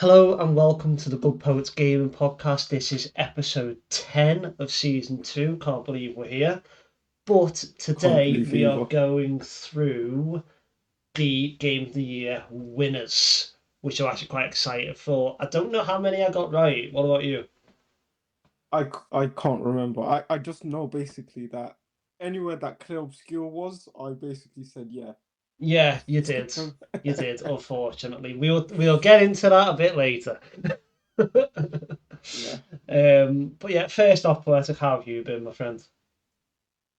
Hello and welcome to the Good Poets Gaming Podcast. This is episode 10 of season 2. Can't believe we're here. But Can't today believe we are either. going through the Game of the Year winners, which I'm actually quite excited for. I don't know how many I got right. What about you? I can't remember. I just know basically that anywhere that Clair Obscur was, I basically said yeah. Yeah, you It's did. good. You did, unfortunately. We'll get into that a bit later. Yeah. But yeah, first off, Poetic, how have you been, my friend?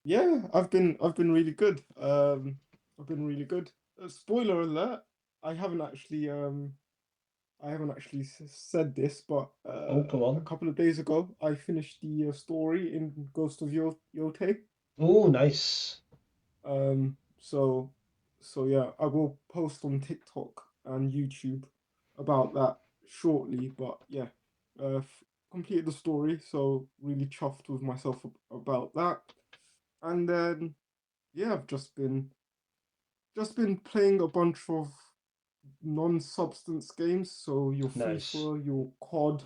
Yeah, I've been really good. I've been really good. Spoiler alert, I haven't actually said this, but Oh, go a on. couple of days ago I finished the story in Ghost of Yote. Oh, nice. So yeah, I will post on TikTok and YouTube about that shortly. But yeah, completed the story, so really chuffed with myself about that. And then yeah, I've just been playing a bunch of non-substance games, so your Nice. FIFA, your COD,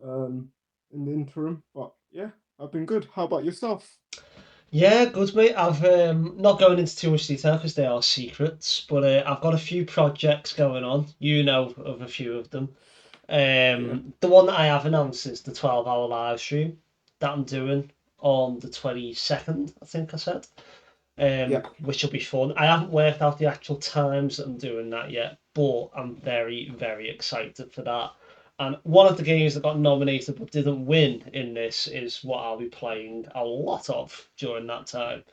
um, in the interim. But yeah, I've been good. How about yourself? Yeah, good mate. I've not going into too much detail because they are secrets, but I've got a few projects going on. You know of a few of them. Yeah, The one that I have announced is the 12-hour live stream that I'm doing on the 22nd, I think I said. yeah. Which will be fun. I haven't worked out the actual times that I'm doing that yet, but I'm very, very excited for that. And one of the games that got nominated but didn't win in this is what I'll be playing a lot of during that time.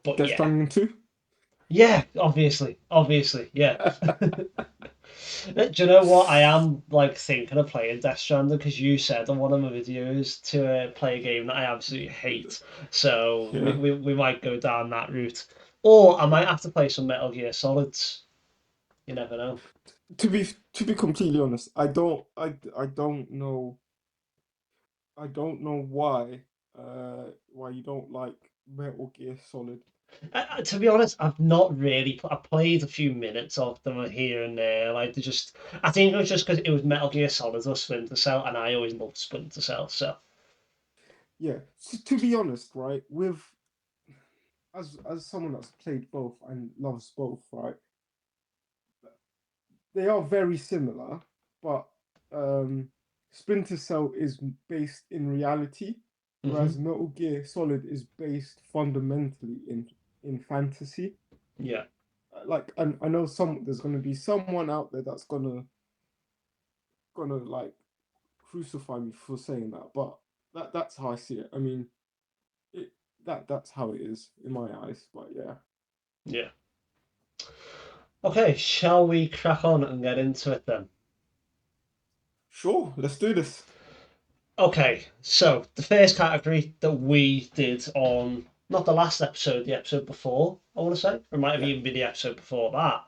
But Death yeah, Stranding 2. yeah, obviously, yeah. Do you know what? I am like thinking of playing Death Stranding because you said on one of my videos to play a game that I absolutely hate. So we, Yeah. we, we might go down that route. Or I might have to play some Metal Gear Solids. You never know. To be completely honest, I don't know why you don't like Metal Gear Solid. To be honest, I've not really. I played a few minutes of them here and there. Like they just, I think it was just because it was Metal Gear Solid or Splinter Cell, and I always loved Splinter Cell. So Yeah, to be honest, right, with as someone that's played both and loves both, right, they are very similar, but um Splinter Cell is based in reality, whereas hmm Metal Gear Solid is based fundamentally in fantasy. yeah, Like, and I know there's gonna be someone out there that's gonna like crucify me for saying that, but that's how I see it. I mean, it that's how it is in my eyes. But yeah, yeah. Okay, shall we crack on and get into it then? sure, let's do this. Okay, so the first category that we did on not the last episode, the episode before, I want to say, or it might have Yeah, even been the episode before that.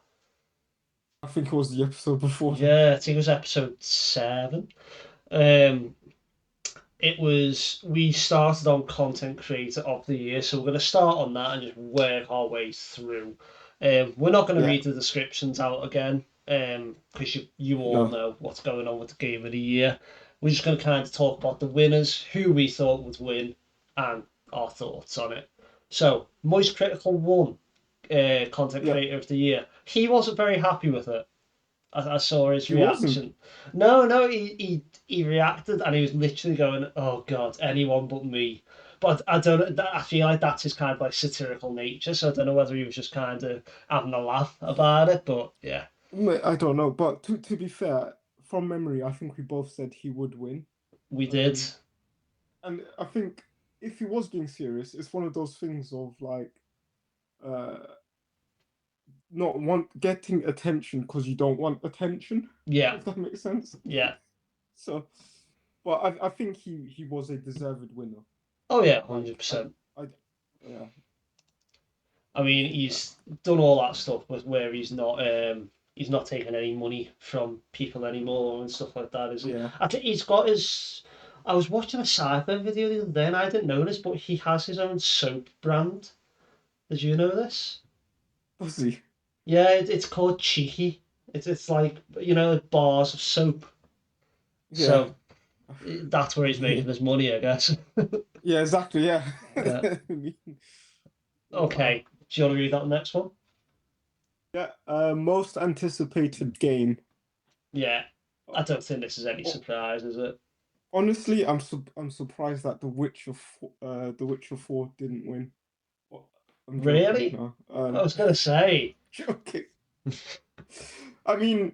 I think it was the episode before that. Yeah, I think it was episode 7. Um, it was we started on content creator of the year, so we're going to start on that and just work our way through. We're not going to Yeah, read the descriptions out again, because you all no, know what's going on with the game of the year. We're just going to kind of talk about the winners, who we thought would win, and our thoughts on it. So, Moist Critical won content yeah, creator of the year. He wasn't very happy with it. I saw his he wasn't. reaction. No, he reacted and he was literally going, "Oh God, anyone but me." But I don't. I feel like that's his kind of like satirical nature. So I don't know whether he was just kind of having a laugh about it. But yeah, I don't know, but to be fair, from memory, I think we both said he would win. we did. Um, and I think if he was being serious, it's one of those things of like, uh, not want getting attention because you don't want attention, Yeah, if that makes sense. yeah. So, but I think he was a deserved winner. Oh yeah, Like 100%. I yeah, I I mean, think that. he's done all that stuff with where he's not taking any money from people anymore and stuff like that, is he? Yeah, I think he's got his. I was watching a sci-fi video the other day and I didn't know this, but he has his own soap brand. Did you know this? does he? Yeah, it's called Cheeky. It's like, you know, bars of soap. Yeah. So that's where he's making his money, I guess. Yeah, exactly. Yeah. Yeah. I mean, wow. Okay. Do you want to read that next one? Yeah. Most anticipated game. Yeah. I don't think this is any Oh, surprise, is it? honestly, I'm surprised that The Witcher 4 didn't win. Oh, I'm joking. Really? No. I was gonna say. Joking. I mean,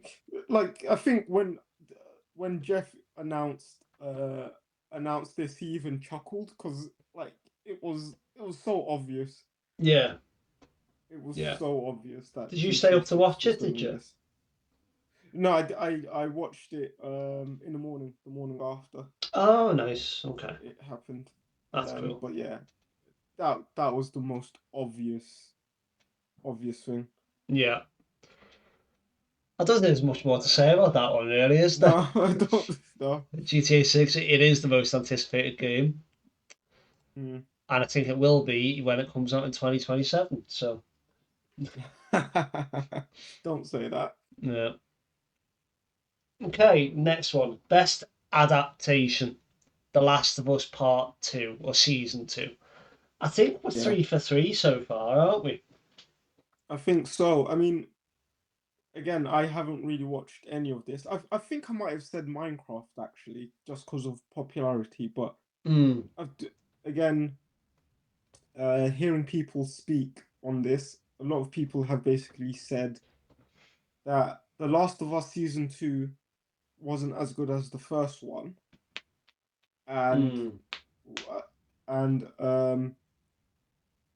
like I think when Jeff announced this, he even chuckled because like it was so obvious. Yeah. It was Yeah. so obvious that Did you stay GTA up to 6 watch was it? going to Did win you? this. No, I watched it in the morning after Oh, nice. Okay. it happened. That's cool. But yeah, that was the most obvious thing. Yeah. I don't think there's much more to say about that one, really, is there? No, I don't. No. GTA 6, it is the most anticipated game, Mm. and I think it will be when it comes out in 2027. So, Don't say that. yeah. Okay, next one. Best adaptation. The Last of Us Part 2 or Season 2. I think we're Yeah, 3 for 3 so far, aren't we? I think so. I mean, again, I haven't really watched any of this. I think I might have said Minecraft actually, just because of popularity. But Mm, I've, again, hearing people speak on this, a lot of people have basically said that The Last of Us season 2 wasn't as good as the first one, and mm, and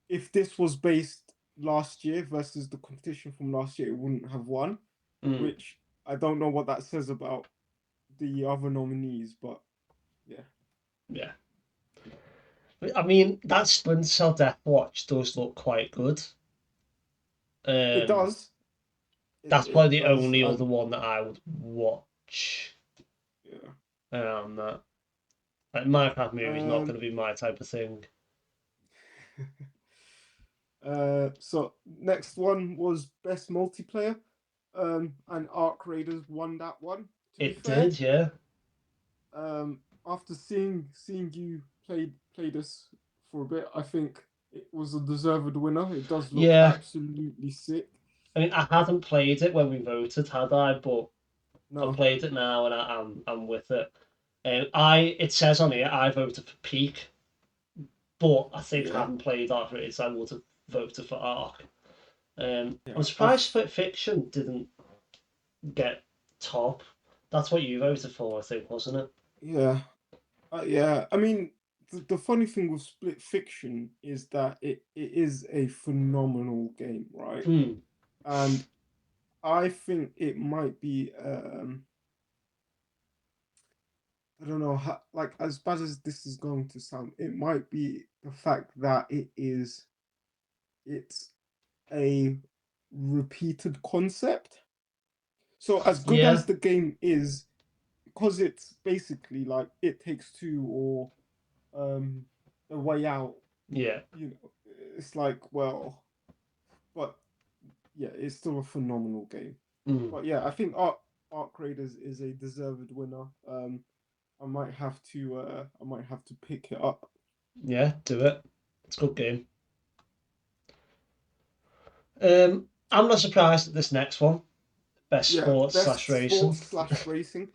if this was based last year versus the competition from last year, it wouldn't have won, mm. which I don't know what that says about the other nominees, but yeah, Yeah. I mean, that Splinter Cell Death Watch does look quite good. it Um, does. that's It probably the does. only other And one that I would watch yeah. around that. Like Minecraft movie is not going Um, to be my type of thing. so next one was best multiplayer. And Arc Raiders won that one. To be It fair, did, yeah, after seeing you play this for a bit, I think it was a deserved winner. It does look yeah. absolutely sick. I mean, I hadn't played it when we voted, had I? But I've No, played it now, and I'm with it. It says on here I voted for Peak, but I think yeah, having played Arc Raiders, I would have voted for Arc. I'm yeah, surprised Fiction didn't get top. That's what you voted for, I think, wasn't it? yeah, yeah. I mean, the funny thing with Split Fiction is that it is a phenomenal game, right? Hmm. And I think it might be I don't know how, like as bad as this is going to sound, it might be the fact that it's a repeated concept. So as good Yeah, as the game is, because it's basically like It Takes Two or um A Way Out, yeah. it's like, well, but yeah, it's still a phenomenal game. Hmm. But yeah, I think Arc Raiders is a deserved winner. I might have to pick it up. Yeah, do it. It's a good game. I'm not surprised at this next one. Best Yeah, sports slash best racing. sports slash racing.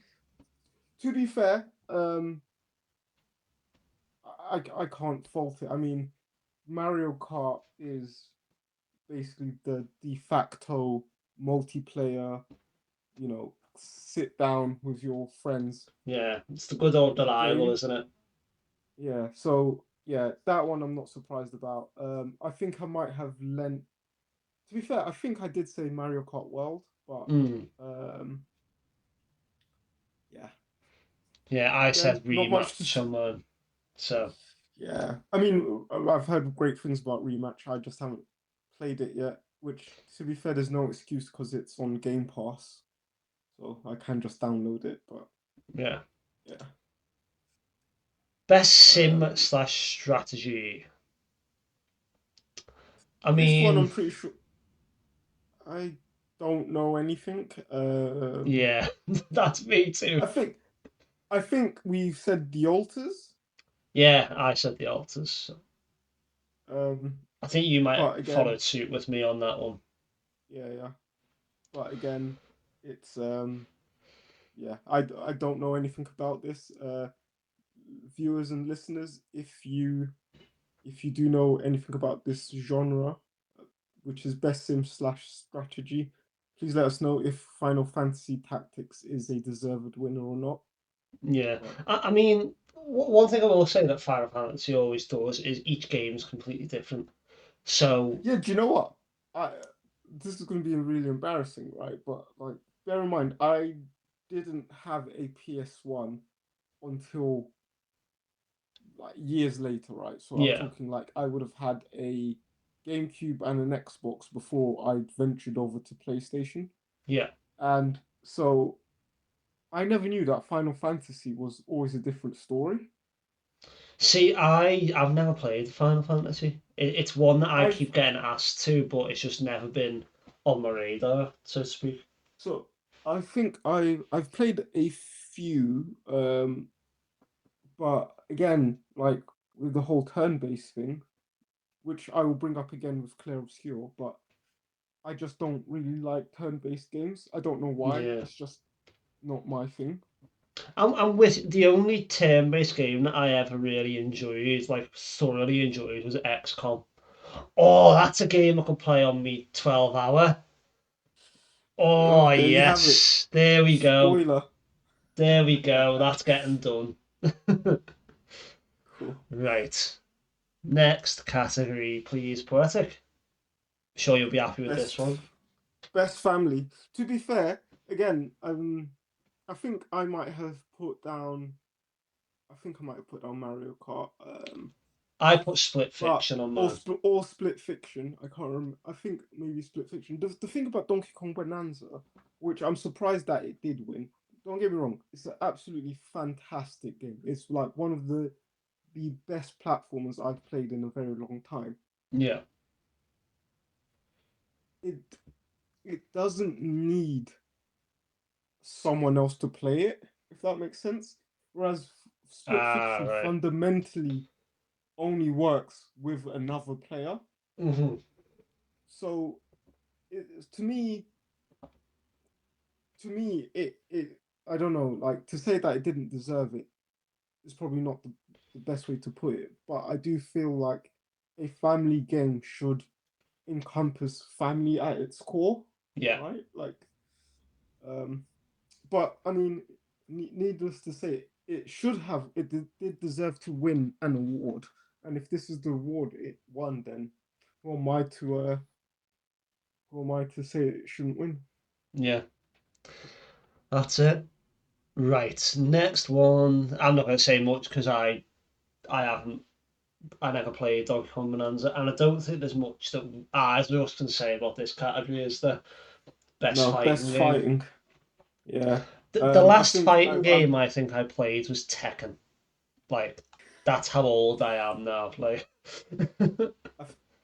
To be fair, I can't fault it. I mean, Mario Kart is basically the de facto multiplayer, sit down with your friends Yeah, it's the good old reliable, game. isn't it? Yeah, so yeah, that one I'm not surprised about. I think I might have lent. To be fair, I think I did say Mario Kart World, but Mm. um, yeah, Yeah, I again, said not much rematch on mine. So Yeah, I mean, I've heard great things about Rematch. I just haven't played it yet. Which, to be fair, there's no excuse because it's on Game Pass, so I can just download it. But yeah, yeah, best sim um, slash strategy. I this one mean, I'm pretty sure I. don't know anything. Yeah, that's me too. I think I think we've said the altars. Yeah, I said the altars. Um, I think you might but have again, followed suit with me on that one. yeah, yeah. But again, it's yeah. I don't know anything about this. Viewers and listeners, if you do know anything about this genre, which is best sim slash strategy, please let us know if Final Fantasy Tactics is a deserved winner or not. Yeah, But I mean, one thing I will say that Final Fantasy always does is each game is completely different. So yeah, do you know what? I This is going to be really embarrassing, right? But like, bear in mind, I didn't have a PS1 until like years later, right? So I'm yeah, talking like I would have had a GameCube and an Xbox before I ventured over to PlayStation. yeah. And so I never knew that Final Fantasy was always a different story. See, I've never played Final Fantasy. It's one that I I've keep getting asked to, but it's just never been on my radar, so to speak. so I think I've played a few, but again, like with the whole turn-based thing, which I will bring up again with Clair Obscur, but I just don't really like turn-based games. I don't know why. Yeah. It's just not my thing. I'm with the only turn-based game that I ever really enjoyed, like thoroughly enjoyed, was XCOM. Oh, that's a game I could play on me 12 hour. Oh, Oh there you have it. yes, there we go. Spoiler. There we go. That's getting done. Cool. Right. Next category, please, Poetic. Sure you'll be happy with this Best one. best family. To be fair, again, I think I might have put down. I think I might have put down Mario Kart. I put Split But Fiction on mine. or Split Fiction. I can't remember. I think maybe Split Fiction. The thing about Donkey Kong Bonanza, which I'm surprised that it did win. Don't get me wrong. It's an absolutely fantastic game. It's like one of the best platformers I've played in a very long time. Yeah. It it doesn't need someone else to play it, if that makes sense. Whereas Split Ah, Fiction right. fundamentally only works with another player. Hmm. So it, to me, it I don't know, like to say that it didn't deserve it is probably not the best way to put it. But I do feel like a family game should encompass family at its core, Yeah. right? Like, um, but I mean, needless to say, it did deserve to win an award. And if this is the award it won, then who am I to say it shouldn't win? Yeah. That's it. Right. Next one. I'm not going to say much because I haven't. I never played Donkey Kong Bonanza, and I don't think there's much that I just can say about this category as the best No, best fighting game. fighting. Yeah. The I last think fighting game I think I played was Tekken. Like, that's how old I am now. Like, I,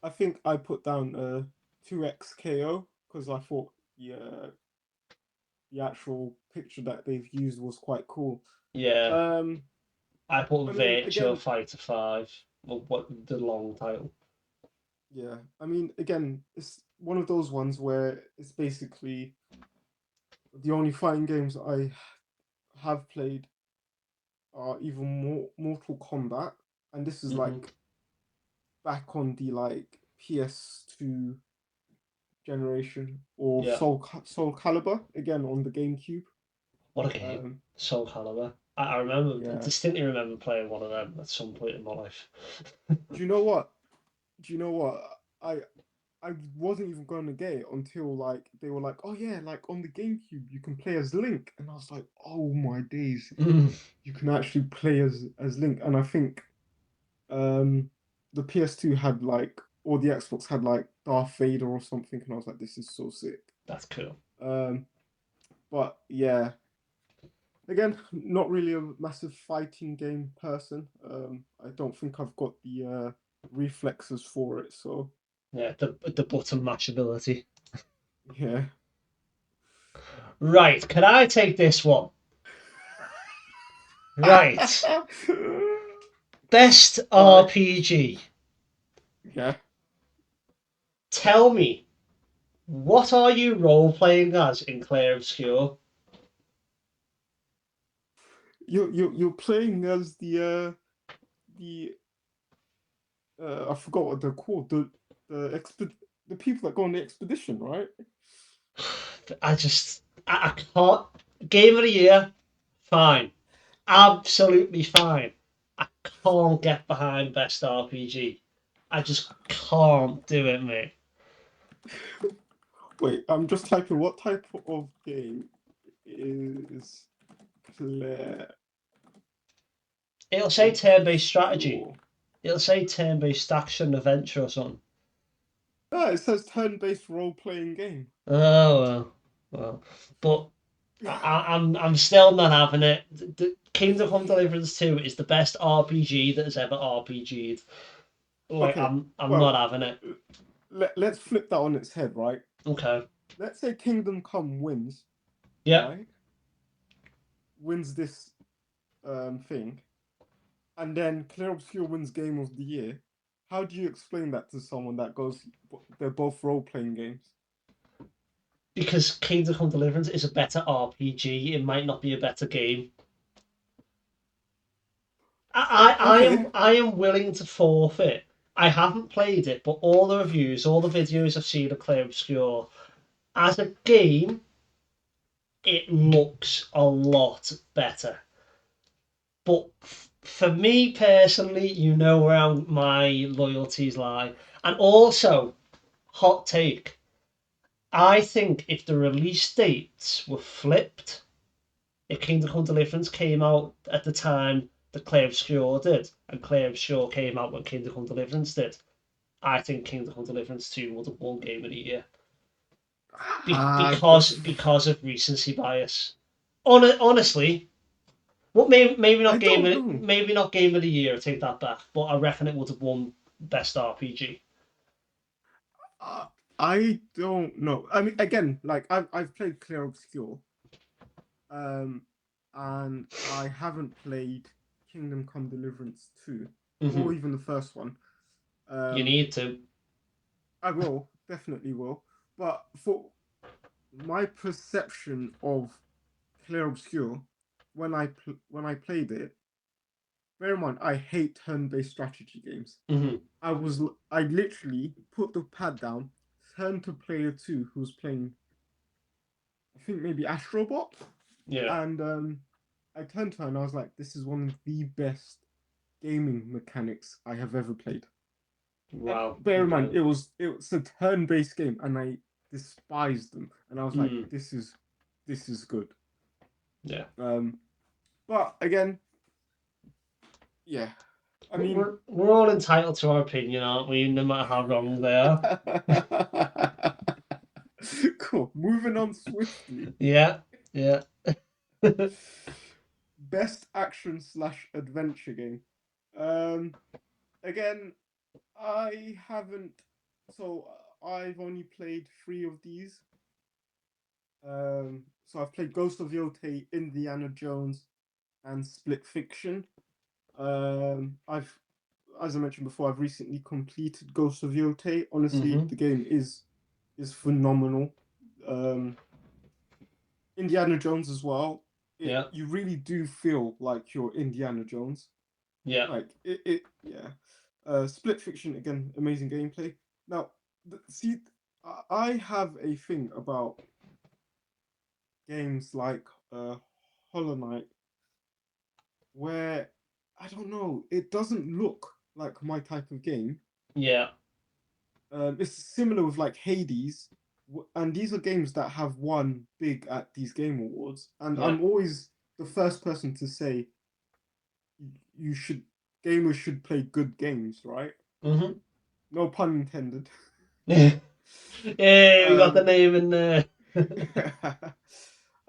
I think I put down 2x KO because I thought the actual picture that they've used was quite cool. yeah, Um, I put I mean, Virtua again, Fighter 5. What the long title? yeah. I mean, again, it's one of those ones where it's basically the only fighting games I have played are either Mortal Kombat, and this is Hmm. like back on the like PS2 generation, or Yeah, Soul Calibur again on the GameCube. what a game. Um, Soul Calibur. I remember, yeah. distinctly remember playing one of them at some point in my life. Do you know what? Do you know what? I I wasn't even going to get it until like they were like, oh yeah, like on the GameCube you can play as Link, and I was like, oh my days, Mm, you can actually play as Link. And I think um the PS2 had like, or the Xbox had like Darth Vader or something, and I was like, this is so sick. that's cool. Um, but yeah, again, not really a massive fighting game person. I don't think I've got the reflexes for it, so Yeah, the button mashability. yeah. Right, can I take this one? Right. Best Right. RPG. Yeah. Tell me, what are you role playing as in Clair Obscur? You're playing as the I forgot what they're called. The people that go on the expedition, right? I can't. Game of the year, fine. Absolutely fine. I can't get behind best RPG. I just can't do it, mate. Wait, I'm just typing what type of game is Claire It'll say turn-based strategy. Obscure? It'll say turn-based action adventure or something. Ah, it says turn-based role-playing game. Oh well. But I'm still not having it. Kingdom Come Deliverance 2 is the best RPG that has ever RPG'd. Like Okay, I'm not well, having it. let's flip that on its head, right? Okay. Let's say Kingdom Come wins, Yeah. right? Wins this thing, and then Clair Obscur wins Game of the Year. How do you explain that to someone that goes, they're both role-playing games? Because Kingdom Come Deliverance is a better RPG. It might not be a better game. Okay, I am willing to forfeit. I haven't played it, but all the reviews, all the videos I've seen of Clair Obscur, as a game, it looks a lot better. But for me personally, you know where my loyalties lie. And also, hot take. I think if the release dates were flipped, if Kingdom Come Deliverance came out at the time that Clair Obscur did, and Clair Obscur came out when Kingdom Come Deliverance did, I think Kingdom Come Deliverance 2 would have won Game of the Year. this, Because of recency bias. Honestly, well, I don't know. maybe not game of the year. I take that back, but I reckon it would have won best RPG. Uh, I don't know. I mean, again, like I've played Clair Obscur, um, and I haven't played Kingdom Come Deliverance 2, or Hmm. even the first one. You Um, need to. I will, definitely will. But for my perception of Clair Obscur, when I played it, bear in mind, I hate turn-based strategy games. Hmm. I literally put the pad down, turned to player two who was playing, I think maybe Astrobot, Yeah. and I turned to her and I was like, "This is one of the best gaming mechanics I have ever played." And Wow. bear in mind, Okay. it was a turn-based game, and I despised them, and I was like, Mm. this is good." Yeah. Um, but again, yeah, I mean, We're all entitled to our opinion, aren't we? No matter how wrong they are. cool. Moving on swiftly. Yeah. Yeah. Best action slash adventure game. Um, again, I haven't. So I've only played three of these. So I've played Ghost of Yotei, Indiana Jones, and Split Fiction. I've, as I mentioned before, I've recently completed Ghost of Yotei. Honestly, Hmm. the game is phenomenal. Indiana Jones as well. Yeah. You really do feel like you're Indiana Jones. Yeah. Like yeah. Split Fiction again, amazing gameplay. Now, see, I have a thing about games like Hollow Knight where I don't know, it doesn't look like my type of game. Yeah. It's similar with like Hades, and these are games that have won big at these game awards. And Yeah. I'm always the first person to say you should gamers should play good games, right? Hmm. No pun intended. Yeah. We got the um, name in there.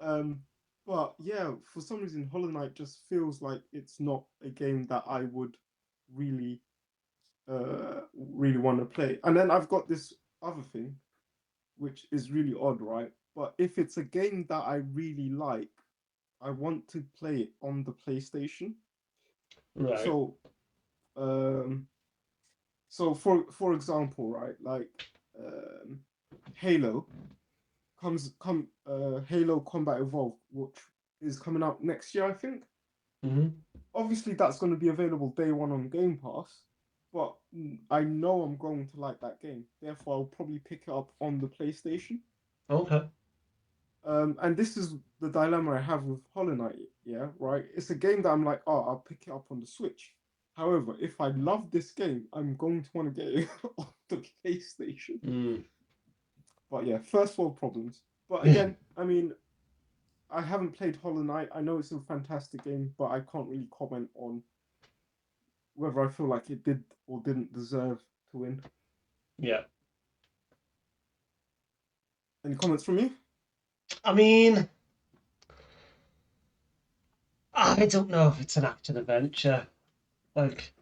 um, but yeah, for some reason, Hollow Knight just feels like it's not a game that I would really, really want to play. And then I've got this other thing, which is really odd, right? But if it's a game that I really like, I want to play it on the PlayStation. Right. So, um, for example, right, like um, Halo Halo Combat Evolved, which is coming out next year, I think. Hmm. Obviously, that's going to be available day one on Game Pass, but I know I'm going to like that game. Therefore, I'll probably pick it up on the PlayStation. Okay. And this is the dilemma I have with Hollow Knight. Yeah, right. It's a game that I'm like, oh, I'll pick it up on the Switch. However, if I love this game, I'm going to want to get it on the PlayStation. Mm. But yeah, first world problems. But again, I mean, I haven't played Hollow Knight. I know it's a fantastic game, but I can't really comment on whether I feel like it did or didn't deserve to win. Yeah. Any comments from you? I mean, I don't know if it's an action adventure. Like,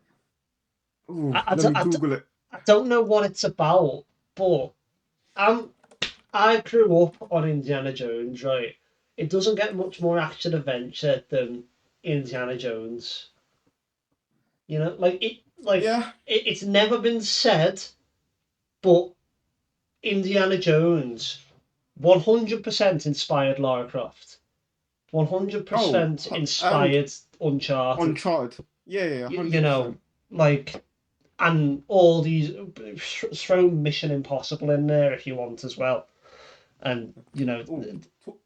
Ooh, I, I, let me don't, I, Google it. I don't know what it's about, but I'm, I grew up on Indiana Jones, right? It doesn't get much more action adventure than Indiana Jones. You know, Yeah. it's never been said, but Indiana Jones 100% inspired Lara Croft. Oh, 100% and inspired Uncharted. Uncharted. Yeah, yeah, You hundred know, percent. like, and all these, throw Mission Impossible in there if you want as well. And, Oh,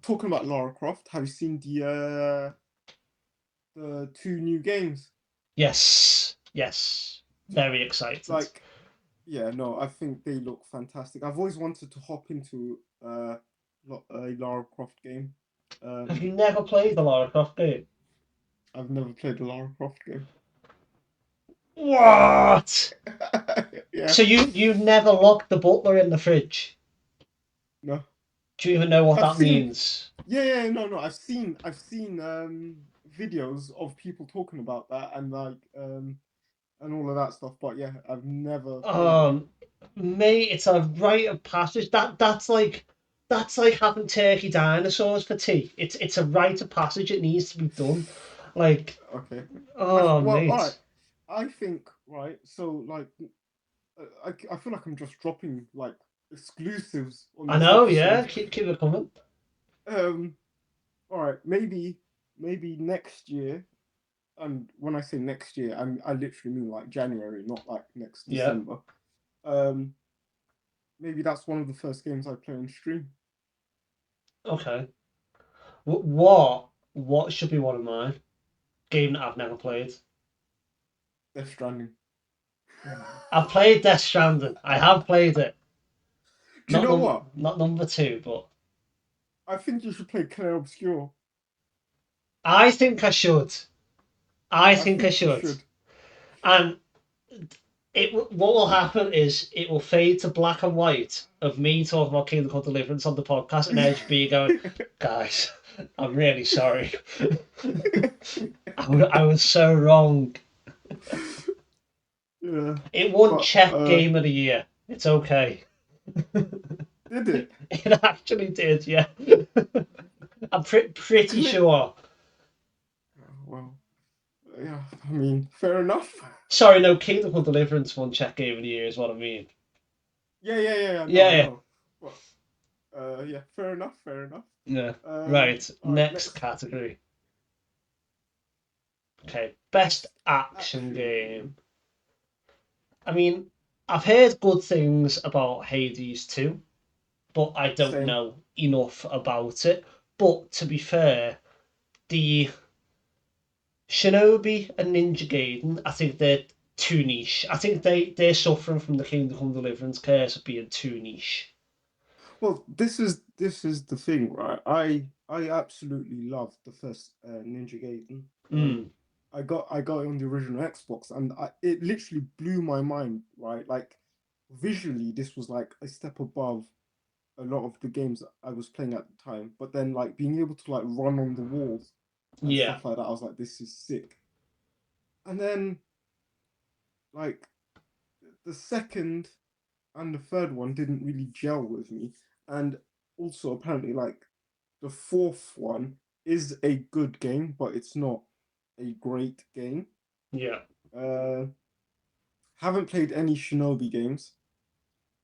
talking about Lara Croft, have you seen the two new games? yes, yes, very excited. Like, yeah, no, I think they look fantastic. I've always wanted to hop into a Lara Croft game. Have Um, you never played the Lara Croft game? I've never played a Lara Croft game. What? Yeah, So you've never locked the butler in the fridge? no, Do you even know what I've that seen. means? Yeah, yeah, no, no, I've seen videos of people talking about that and and all of that stuff. But yeah, I've never played it. Um, Mate, it's a rite of passage. That's like having turkey dinosaurs for tea. It's a rite of passage. It needs to be done. Like, Okay. oh Well, all right. mate. I think, right, so like I feel like I'm just dropping like exclusives on I this know, yeah. episode. Keep it coming. Um, all right, maybe next year, and when I say next year, I literally mean like January, not like next Yeah. December. Um, maybe that's one of the first games I play on stream. Okay. What should be one of mine? Game that I've never played. Death Stranding. I've played Death Stranding. I have played it. Do you know what? Not number two, but I think you should play Clair Obscur. I think I should. I I think I think you should. should. And what will happen is it will fade to black and white of me talking about Kingdom Come Deliverance on the podcast, and Edge B going, guys, I'm really sorry. I was so wrong. Yeah, It won but Czech Game of the Year. It's okay. did it? It actually did, yeah. I'm pretty Clear. sure. Well, yeah. I mean, fair enough. Sorry, no, Kingdom Come Deliverance won Czech Game of the Year is what I mean. Yeah, yeah, yeah, yeah. No, Yeah, I yeah, know. But yeah, fair enough, fair enough. yeah. Right, All right, next next category. Okay, best best action action game. game. I mean, I've heard good things about Hades too, but I don't Same. know enough about it. But to be fair, the Shinobi and Ninja Gaiden, I think they're too niche. I think they're suffering from the Kingdom Come Deliverance curse of being too niche. Well, this is the thing, right? I absolutely loved the first Ninja Gaiden. Mm, I got it on the original Xbox, and it literally blew my mind, right? Like visually, this was like a step above a lot of the games I was playing at the time. But then, like being able to like run on the walls and yeah, stuff like that, I was like, this is sick. And then like the second and the third one didn't really gel with me. And also apparently like the fourth one is a good game, but it's not a great game. Yeah. Uh, haven't played any Shinobi games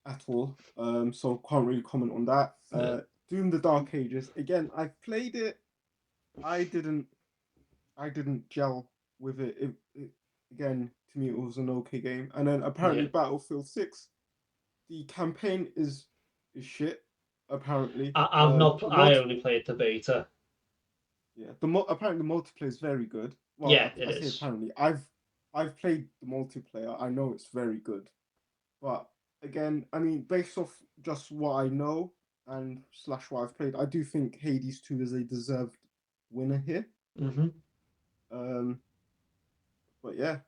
at all, so can't really comment on that. Yeah. Doom the Dark Ages again. I've played it. I didn't. I didn't gel with it. Again, to me, it was an okay game. And then apparently Yeah. Battlefield 6, the campaign is shit. Apparently, I've not. the I multi only played the beta. yeah, apparently the multiplayer is very good. Well, Yeah, it I say is. apparently. I've played the multiplayer. I know it's very good. But again, I mean, based off just what I know and slash what I've played, I do think Hades 2 is a deserved winner here. Hmm. Um, but yeah,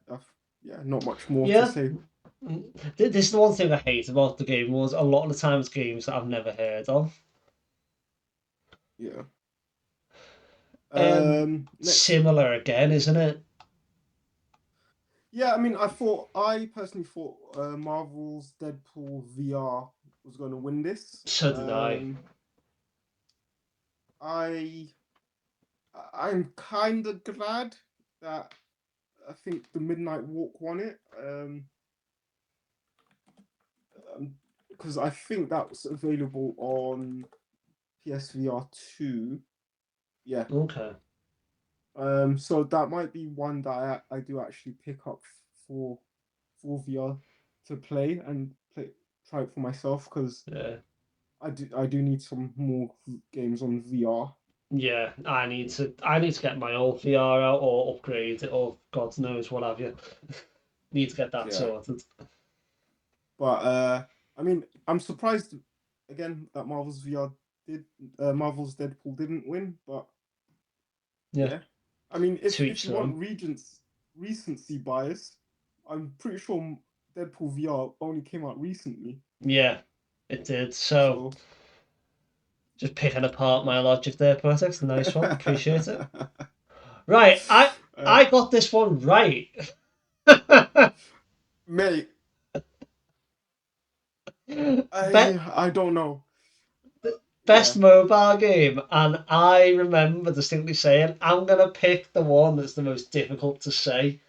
yeah, not much more to Yeah. say. This is the one thing I hate about the game was a lot of the times games that I've never heard of. Yeah. Next. Similar again, isn't it? Yeah, I mean, I personally thought Marvel's Deadpool VR was going to win this. So did I. I I'm kind of glad that I think the Midnight Walk won it. Because I think that was available on PSVR 2. Yeah. Okay. So that might be one that I do actually pick up for for VR to play and try it for myself because Yeah. I do need some more games on VR. Yeah, I need to get my old VR out or upgrade it or God knows what have you. Need to get that Yeah. sorted. But I mean, I'm surprised again that did Marvel's Deadpool didn't win, but Yeah, yeah. I mean, to if each you their want own. recency bias, I'm pretty sure Deadpool VR only came out recently. Yeah, it did. So So just picking apart my logic there, Poetic. Nice one. Appreciate it. Right, uh, I got this one right. mate, Be- I don't know. best Yeah, mobile game, and I remember distinctly saying, I'm gonna pick the one that's the most difficult to say,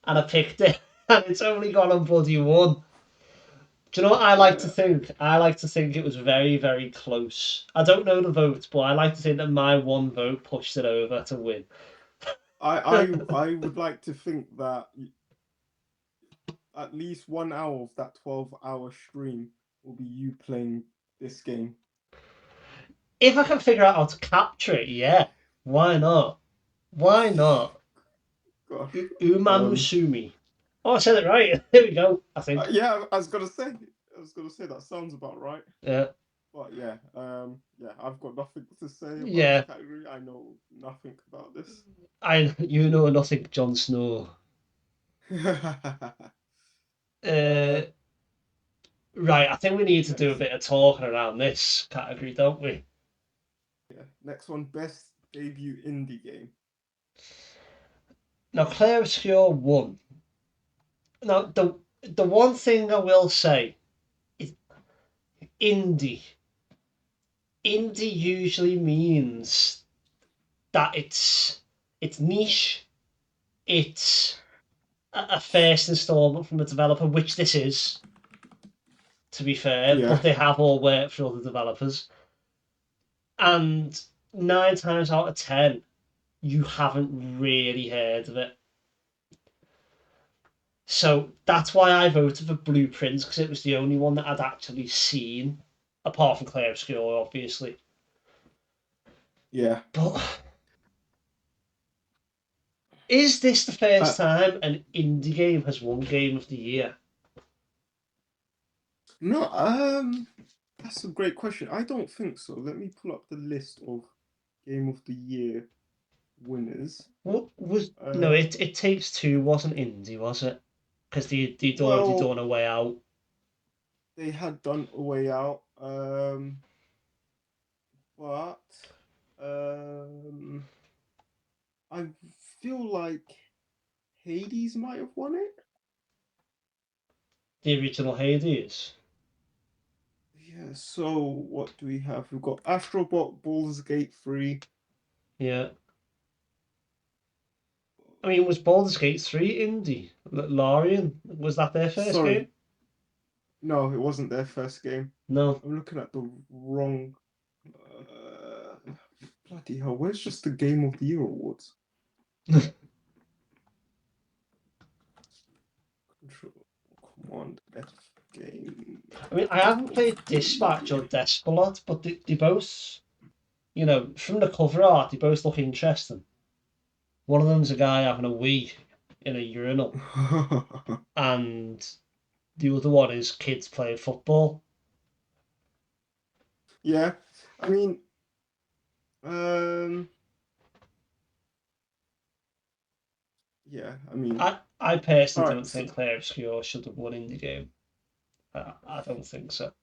and I picked it, and it's only gone on bloody one. Do you know what I like to yeah. think? I like to think it was very, very close. I don't know the vote, but I like to think that my one vote pushed it over to win. I would like to think that at least 1 hour of that 12-hour stream will be you playing this game. If I can figure out how to capture it, yeah, why not? Why not? Gosh. Uma Um, Musumi. Oh, I said it right. There we go. I think. yeah, I was gonna say that sounds about right. Yeah, But yeah, yeah, I've got nothing to say about this yeah. category. I know nothing about this. You know nothing, Jon Snow. uh, Uh, right. I think we need to do a next, bit of talking around this category, don't we? yeah, next one, best debut indie game. Now, Clair Obscur won. Now, the one thing I will say is indie. Indie usually means that it's niche. It's a first installment from a developer, which this is, to be fair, Yeah, but they have all worked for other developers. And 9 times out of 10, you haven't really heard of it. So that's why I voted for Blueprints, because it was the only one that I'd actually seen, apart from Clair Obscur, obviously. yeah. But is this the Uh, first time an indie game has won Game of the Year? no, that's a great question. I don't think so. Let me pull up the list of Game of the Year winners. What was no? Uh, It Takes Two wasn't indie, was it? Because they'd already well, done a way out. they had done a way out, but um, I feel like Hades might have won it. The original Hades. Yeah, so what do we have? We've got Astrobot, Baldur's Gate 3. Yeah. I mean, was Baldur's Gate 3 indie? Larian, was that their first Sorry, game? no, it wasn't their first game. No. I'm looking at the wrong. Uh, Bloody hell, where's just the Game of the Year awards? Control Command F game. I mean, I haven't played Dispatch or Despelot, but they both, from the cover art, they both look interesting. One of them's a guy having a wee in a urinal, and the other one is kids playing football. Yeah, I mean, um, yeah, I mean, I personally all right, don't think Clair Obscur should have won indie game. I don't think so.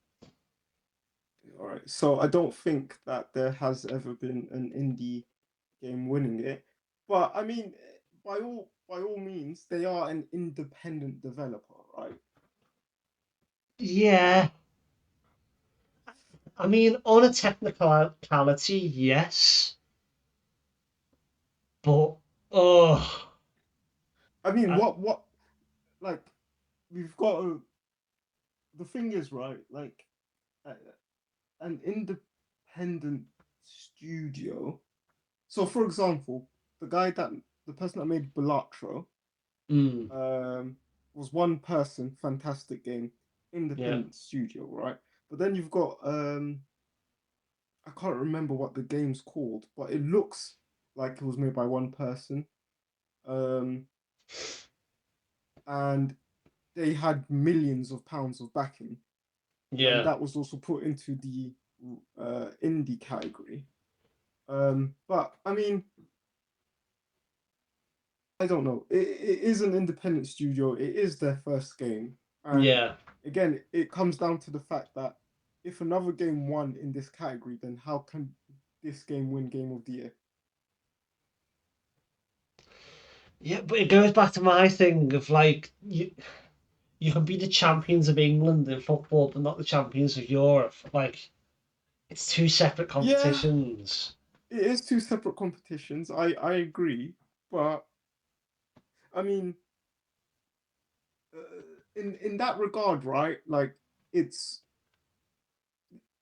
all right. So I don't think that there has ever been an indie game winning it, but I mean, by all means, they are an independent developer, right? Yeah, I mean, on a technicality, yes, but oh, I mean, I, what like we've got the thing is right, like uh, an independent studio. So, for example, the person that made Balatro, mm, um, was one person, fantastic game, yeah, independent studio, right? But then you've got I can't remember what the game's called, but it looks like it was made by one person, um, and they had millions of pounds of backing, and yeah, that was also put into the indie category. But I mean, I don't know. It is an independent studio. It is their first game, and yeah, again, it comes down to the fact that if another game won in this category, then how can this game win Game of the Year? yeah. But it goes back to my thing of like you can be the champions of England in football, but not the champions of Europe. Like it's two separate Yeah, competitions. it is two separate competitions. I agree, but I mean, in that regard, right? Like it's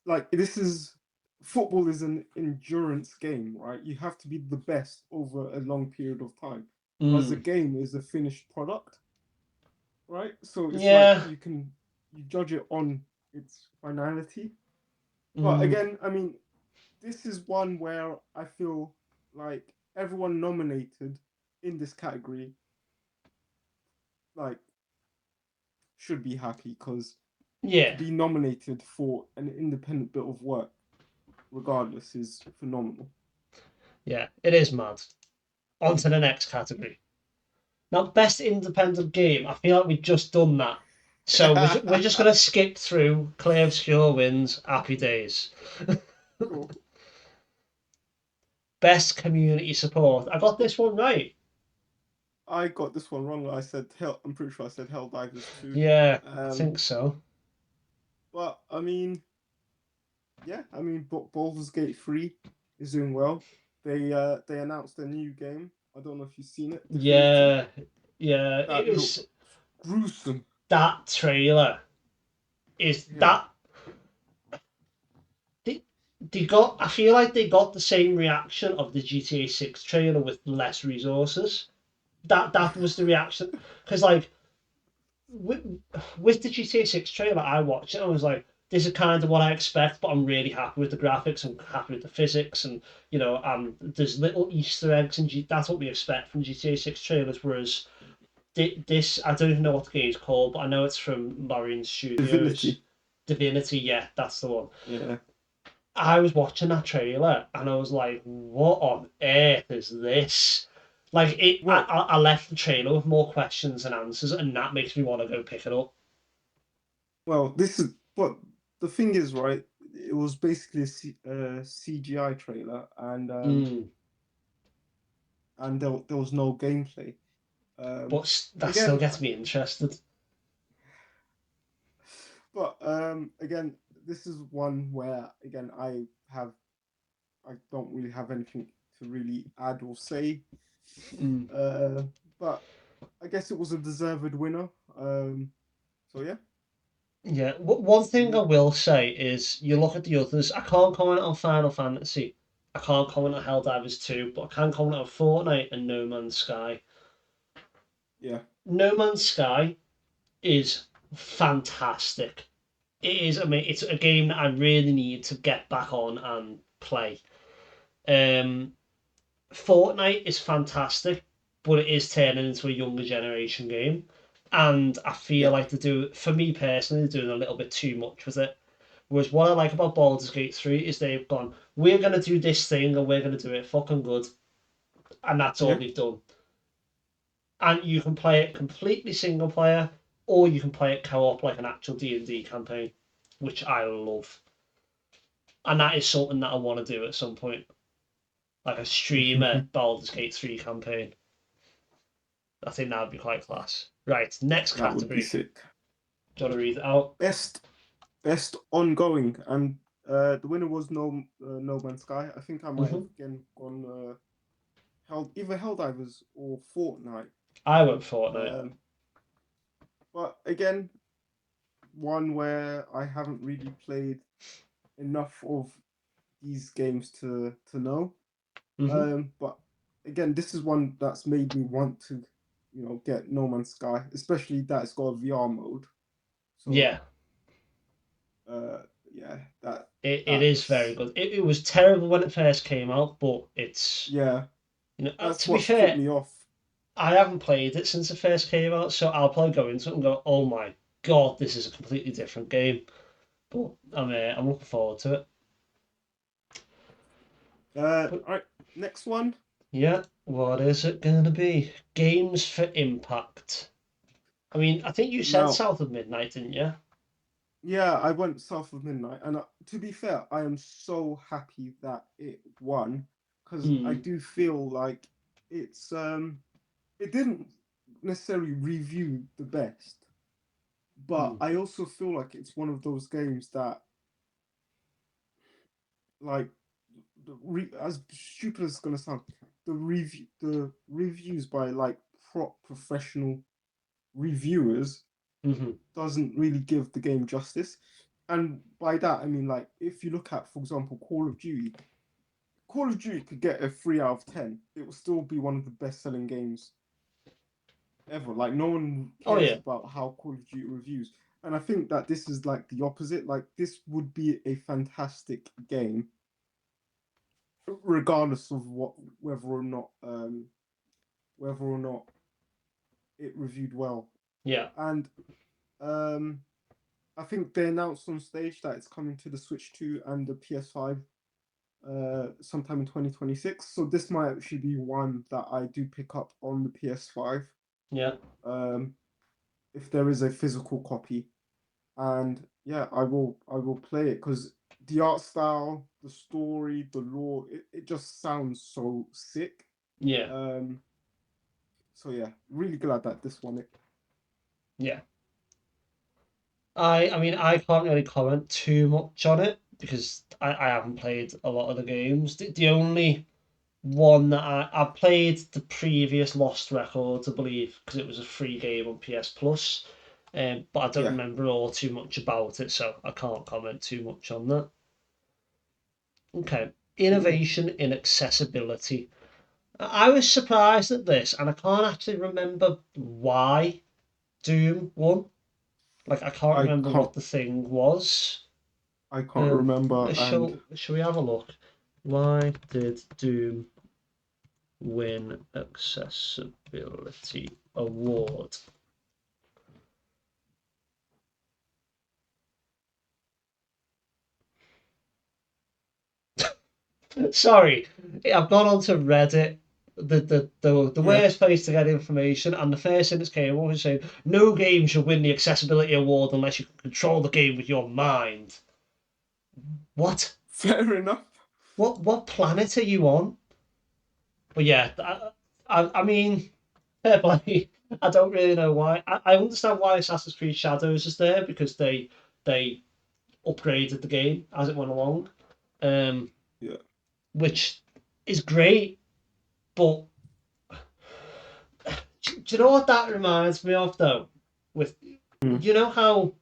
like this is football is an endurance game, right? You have to be the best over a long period of time. Whereas a Mm, game is a finished product, right? So it's like yeah. you judge it on its finality. But Mm, again, I mean, this is one where I feel like everyone nominated in this category like should be happy because to yeah, be nominated for an independent bit of work regardless is phenomenal. yeah. It is mad. On to the next category. Now, best independent game. I feel like we've just done that. So we're just gonna skip through Clay Obscure wins. Happy days. Cool. Best community support. I got this one right. I got this one wrong. I said hell. I'm pretty sure I said Hell Divers 2. Yeah, I Um, think so. but I mean, yeah, I mean, Baldur's Gate 3 is doing well. They announced a new game. I don't know if you've seen it, Divinity. Yeah, yeah. It That was looked gruesome. that trailer. Is Yeah. that they, they got? I feel like they got the same reaction of the GTA 6 trailer with less resources. That was the reaction because like with, with the GTA 6 trailer, I watched it and I was like, this is kind of what I expect, but I'm really happy with the graphics. I'm happy with the physics, and there's little Easter eggs, and that's what we expect from GTA 6 trailers. Whereas this, I don't even know what the game's called, but I know it's from Larian Studios. Divinity. Divinity, yeah, that's the one. Yeah. I was watching that trailer and I was like, what on earth is this? Like Well, I left the trailer with more questions than answers, and that makes me want to go pick it up. this is what the thing is, right? It was basically a CGI trailer, Mm. and there was no gameplay. That still Again, gets me interested. but again, this is one where again I don't really have anything to really add or say. Mm. Uh, but I guess it was a deserved winner. So yeah. Yeah, one thing I Mm, will say is you look at the others. I can't comment on Final Fantasy. I can't comment on Helldivers 2, but I can comment on Fortnite and No Man's Sky. yeah. No Man's Sky is fantastic. It is. I mean, it's a game that I really need to get back on and play. Um, Fortnite is fantastic, but it is turning into a younger generation game, and I feel Yeah. like for me personally, they're doing a little bit too much with it. Whereas what I like about Baldur's Gate 3 is they've gone, we're gonna do this thing and we're gonna do it fucking good, and that's all Yeah. they've done. And you can play it completely single player, or you can play it co-op like an actual D&D campaign, which I love. And that is something that I want to do at some point, like a streamer Baldur's Gate 3 campaign. I think that would be quite class. Right, next That would be category. sick. Do you want to read it out? Best best ongoing, and the winner was No Man's Sky. I think I might have Hmm. again gone held either Helldivers or Fortnite. I went Fortnite. Um, but again, one where I haven't really played enough of these games to know. Hmm. But again, this is one that's made me want to, get No Man's Sky, especially that it's got a VR mode. So Yeah, uh, yeah, it is very that's good. It was terrible when it first came out, but it's yeah, that's to be what's put fair, me off. I haven't played it since it first came out, so I'll probably go into it and go, "Oh my god, this is a completely different game." But I'm looking forward to it. But All right, next one. yeah, what is it gonna be? Games for Impact. I mean, I think you said Now, South of Midnight, didn't you? yeah, I went South of Midnight, and to be fair, I am so happy that it won because I Hmm. do feel like it's it didn't necessarily review the best, but Hmm. I also feel like it's one of those games that like as stupid as it's gonna sound, the reviews by like professional reviewers Hmm. doesn't really give the game justice. And by that I mean like if you look at, for example, Call of Duty could get a 3 out of 10. It will still be one of the best selling games ever. Like no one Oh cares yeah, about how Call of Duty reviews. And I think that this is like the opposite. Like this would be a fantastic game, regardless of whether or not it reviewed well. yeah, And um, I think they announced on stage that it's coming to the Switch 2 and the PS5 sometime in 2026. So this might actually be one that I do pick up on the PS5 yeah, um, if there is a physical copy. And yeah, I will play it because the art style, the story, the lore, it just sounds so sick. yeah, Um, so yeah, really glad that this one it. yeah. I mean, I can't really comment too much on it because I haven't played a lot of the games. The only one that I played the previous Lost Records, I believe, because it was a free game on PS Plus. But I don't Yeah. remember all too much about it, so I can't comment too much on that. Okay, Cool. innovation in accessibility. I was surprised at this, and I can't actually remember why Doom won. Like I can't I remember can't what the thing was. I can't remember and Shall we have a look? Why did Doom win accessibility award? Sorry, I've gone on to Reddit, the yeah, worst place to get information, and the first thing that came up was saying no game should win the accessibility award unless you can control the game with your mind. What? fair enough. What planet are you on? But yeah, I mean, fair play. I don't really know why. I understand why Assassin's Creed Shadows is there because they upgraded the game as it went along, um, Yeah. which is great. But do you know what that reminds me of though? With Mm. you know how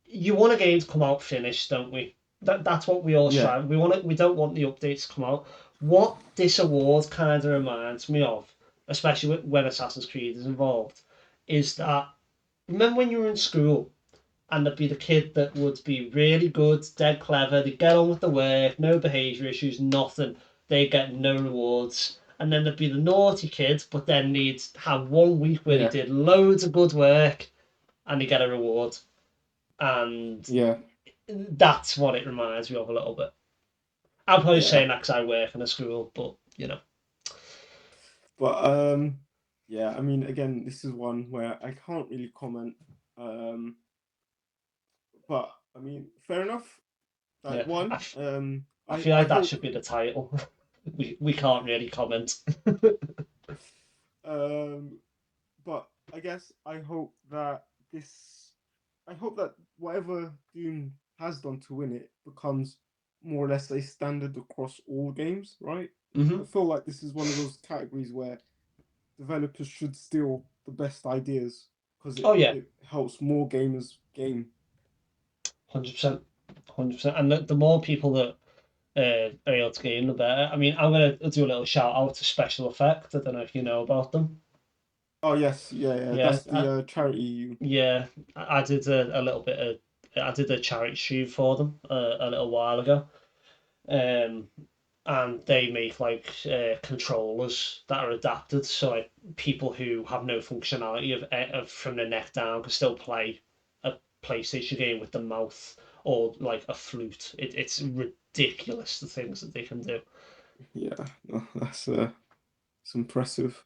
you want a game to come out finished, don't we? That's what we all Yeah. strive. We want it. We don't want the updates to come out. What this award kind of reminds me of, especially when Assassin's Creed is involved, is that remember when you were in school and there'd be the kid that would be really good, dead clever, they get on with the work, no behaviour issues, nothing. They get no rewards. And then there'd be the naughty kid, but then they'd have 1 week where they Yeah. did loads of good work and they get a reward. And Yeah. that's what it reminds me of a little bit. I'm probably Yeah. saying that because I work in a school, but you know. But yeah, I mean, again, this is one where I can't really comment. Um, but I mean, fair enough. Like Yeah, one, I feel I like that hope should be the title. We can't really comment. um, but I guess I hope that this, I hope that whatever Doom has done to win it becomes more or less a standard across all games, right? I Hmm. feel like this is one of those categories where developers should steal the best ideas because Oh yeah, it helps more gamers game. 100%, 100%. And the more people that are able to game, the better. I mean, I'm gonna do a little shout out to Special Effect. I don't know if you know about them. Oh yes, yeah, yeah. Yeah, That's the charity. You, yeah. I did a little bit of. I did a charity stream for them a little while ago. Um, and they make like controllers that are adapted so like people who have no functionality of from the neck down can still play a PlayStation game with the mouth or like a flute. It's ridiculous the things that they can do. yeah, no, that's it's impressive.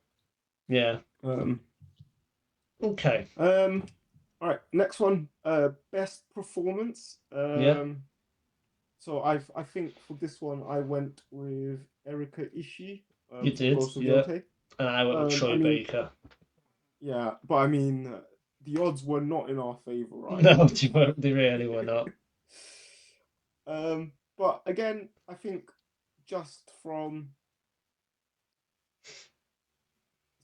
Yeah. Um, Okay. um, all right, next one. Best performance. Yeah. So I think for this one I went with Erika Ishii, You for did. Ghost of Yeah. Yote. And I went with I Troy mean, Baker. yeah, but I mean, the odds were not in our favor, right? No, they really were not. But again, I think just from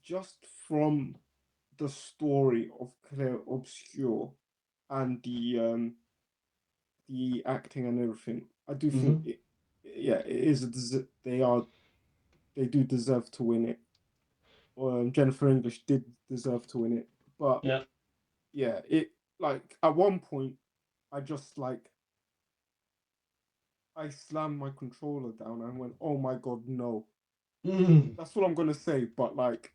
just from the story of Clair Obscur and the acting and everything, I do think Hmm. it, yeah, it is they do deserve to win it. Jennifer English did deserve to win it, but Yeah. yeah, it like at one point I just like I slammed my controller down and went, "Oh my god, no!" Mm. That's what I'm gonna say. But like,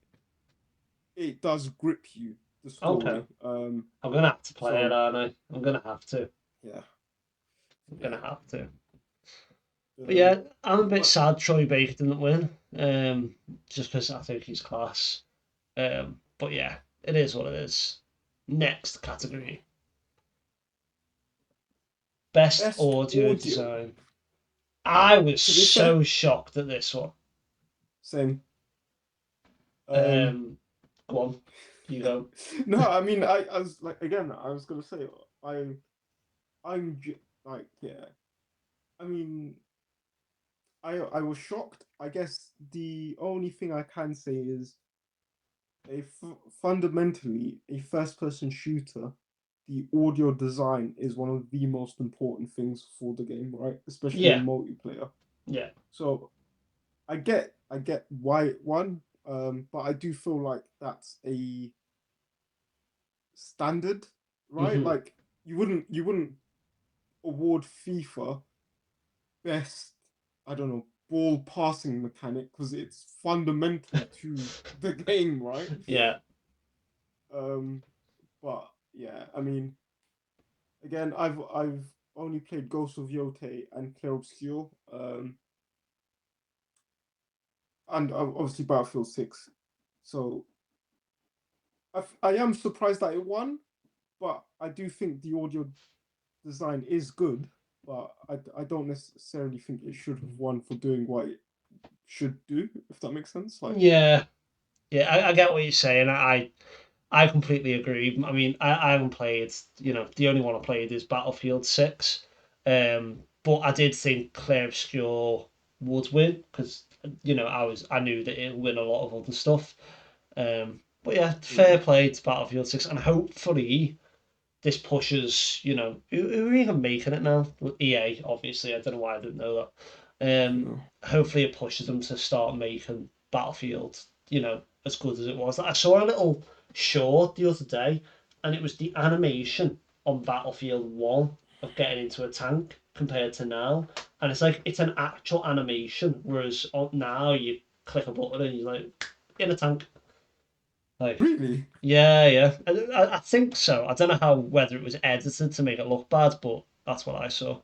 it does grip you the Okay. story. I'm gonna have to play it, So aren't I? I'm gonna have to. yeah, I'm yeah. gonna have to. But Um, yeah, I'm a bit but sad Troy Baker didn't win. Just because I think he's class. But yeah, it is what it is. Next category. Best best audio audio. design. I was To be fair, so shocked at this one. same. Um, Um, Go on, you go. no, I mean, I was like again. I was gonna say I like yeah. I mean, I was shocked. I guess the only thing I can say is fundamentally a first person shooter. The audio design is one of the most important things for the game, right? Especially in Yeah, multiplayer. yeah. So I get why it won, but I do feel like that's a standard, right? Hmm. Like you wouldn't award FIFA best, I don't know, ball passing mechanic because it's fundamental to the game, right? Yeah. Um, but yeah, I mean, again, I've only played Ghost of Yote and Clair Obscur, and obviously Battlefield 6. So I am surprised that it won, but I do think the audio design is good. But I don't necessarily think it should have won for doing what it should do, if that makes sense. Like, Yeah, yeah. I get what you're saying. I I completely agree. I mean, I haven't played, the only one I played is Battlefield 6. But I did think Clair Obscur would win because, I knew that it'd win a lot of other stuff. But yeah, fair Mm, play to Battlefield 6. And hopefully this pushes, who are even making it now? Well, EA, obviously. I don't know why I didn't know that. yeah. Hopefully it pushes them to start making Battlefield, as good as it was. I saw a little short the other day, and it was the animation on Battlefield 1 of getting into a tank compared to now. And it's like it's an actual animation, whereas now you click a button and you're like in a tank. Like, Really yeah, yeah. I think so. I don't know how whether it was edited to make it look bad, but that's what I saw.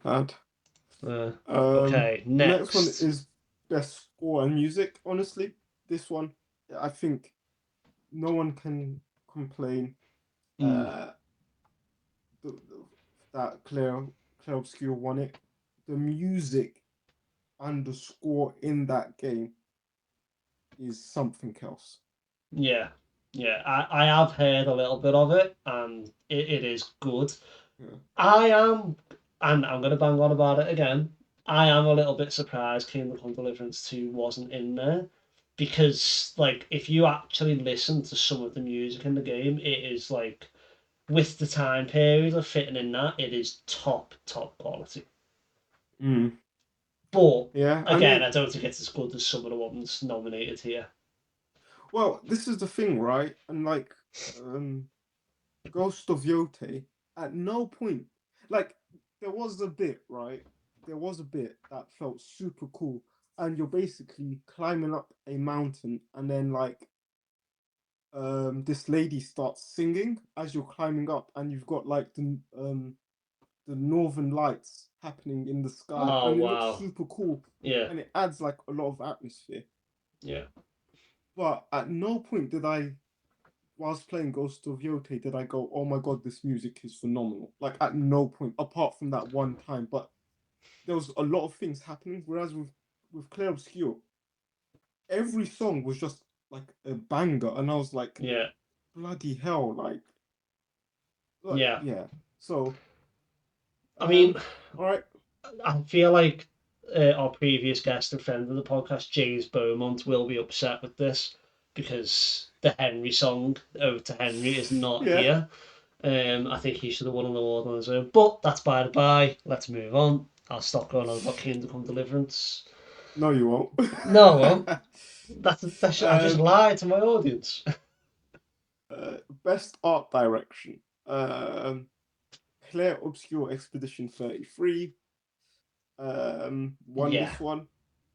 bad. Uh, okay, Next one next. is best score and music. Honestly, this one, I think no one can complain. Mm, Uh, that Clair Obscur won it. The music and the score in that game is something else. yeah, yeah. I have heard a little bit of it, and it is good. Yeah. I am, and I'm going to bang on about it again. I am a little bit surprised Kingdom Come Deliverance 2 wasn't in there because, like, if you actually listen to some of the music in the game, it is like, with the time period of fitting in that, it is top, top quality. Mm. But Yeah, I again, mean, I don't think it's as good as some of the ones nominated here. well, this is the thing, right? And like, um, Ghost of Yote, at no point, like, there was a bit, right? There was a bit that felt super cool, and you're basically climbing up a mountain, and then like, this lady starts singing as you're climbing up, and you've got like the northern lights happening in the sky, Oh and it looks wow. super cool, Yeah, and it adds like a lot of atmosphere. yeah. But at no point did I, whilst playing Ghost of Yote, did I go, "Oh my god, this music is phenomenal." Like at no point, apart from that one time. But there was a lot of things happening. Whereas with Clair Obscur, every song was just like a banger, and I was like, Yeah, "Bloody hell!" Like yeah. yeah. So I mean, all right, I feel like our previous guest and friend of the podcast, James Beaumont, will be upset with this because the Henry song, Over to Henry, is not yeah. here. I think he should have won an award on his own, but that's by the by. Let's move on. I'll stop going on about Kingdom Come Deliverance. No, you won't. No, I won't. I just um, lied to my audience. best art direction. Um, Clair Obscur Expedition 33 won Yeah, this one.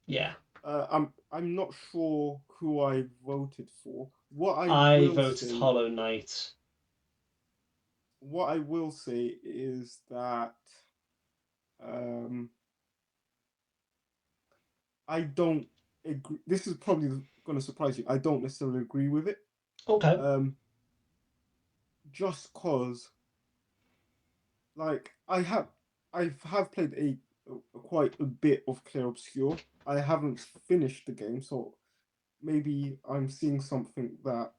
yeah. I'm not sure who I voted for. I voted Hollow Knight. What I will say is that um, I don't agree. This is probably going to surprise you. I don't necessarily agree with it. Okay. Um, just cause like I have played a quite a bit of Clair Obscur. I haven't finished the game, so maybe I'm seeing something that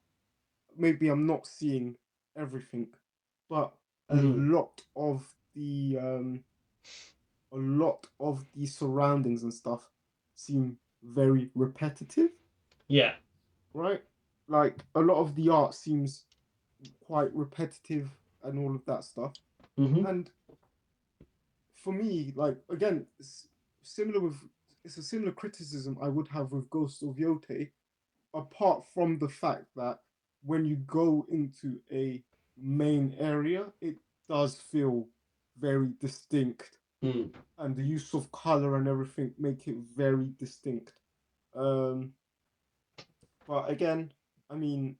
maybe I'm not seeing everything, but a Mm-hmm. lot of the um a lot of the surroundings and stuff seem very repetitive, Yeah. right? Like a lot of the art seems quite repetitive and all of that stuff. Mm-hmm. And for me, like again, similar with it's a similar criticism I would have with Ghost of Yote, apart from the fact that when you go into a main area, it does feel very distinct, Mm. and the use of color and everything make it very distinct. Um, but again, I mean,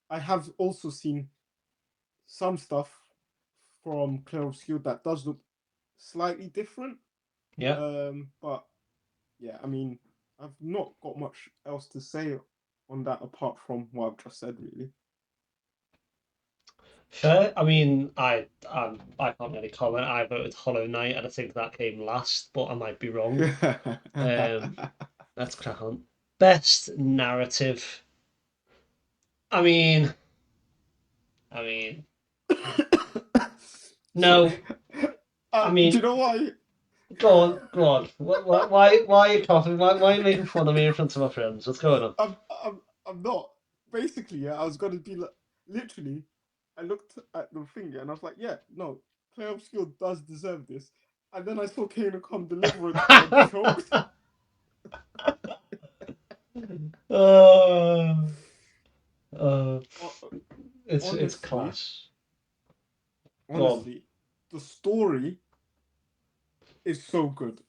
I have also seen some stuff from Clair Obscur that does look slightly different. Yeah. But yeah, I mean, I've not got much else to say on that apart from what I've just said, really. Fair. I mean, I can't really comment. I voted Hollow Knight, and I think that came last, but I might be wrong. Um, let's crack on. Best narrative. I mean, I mean, Sorry. no. I Do you mean, know why? go on, go on. Why are you coughing? Why are you making fun of me in front of my friends? What's going on? I'm not. Basically, yeah, I was gonna be like, literally, I looked at the finger and I was like, yeah, no, Clair Obscur does deserve this. And then I saw Kane come Deliverance and I choked. uh, uh, Ho- it's Honestly, class. Go on. honestly, the story is so good.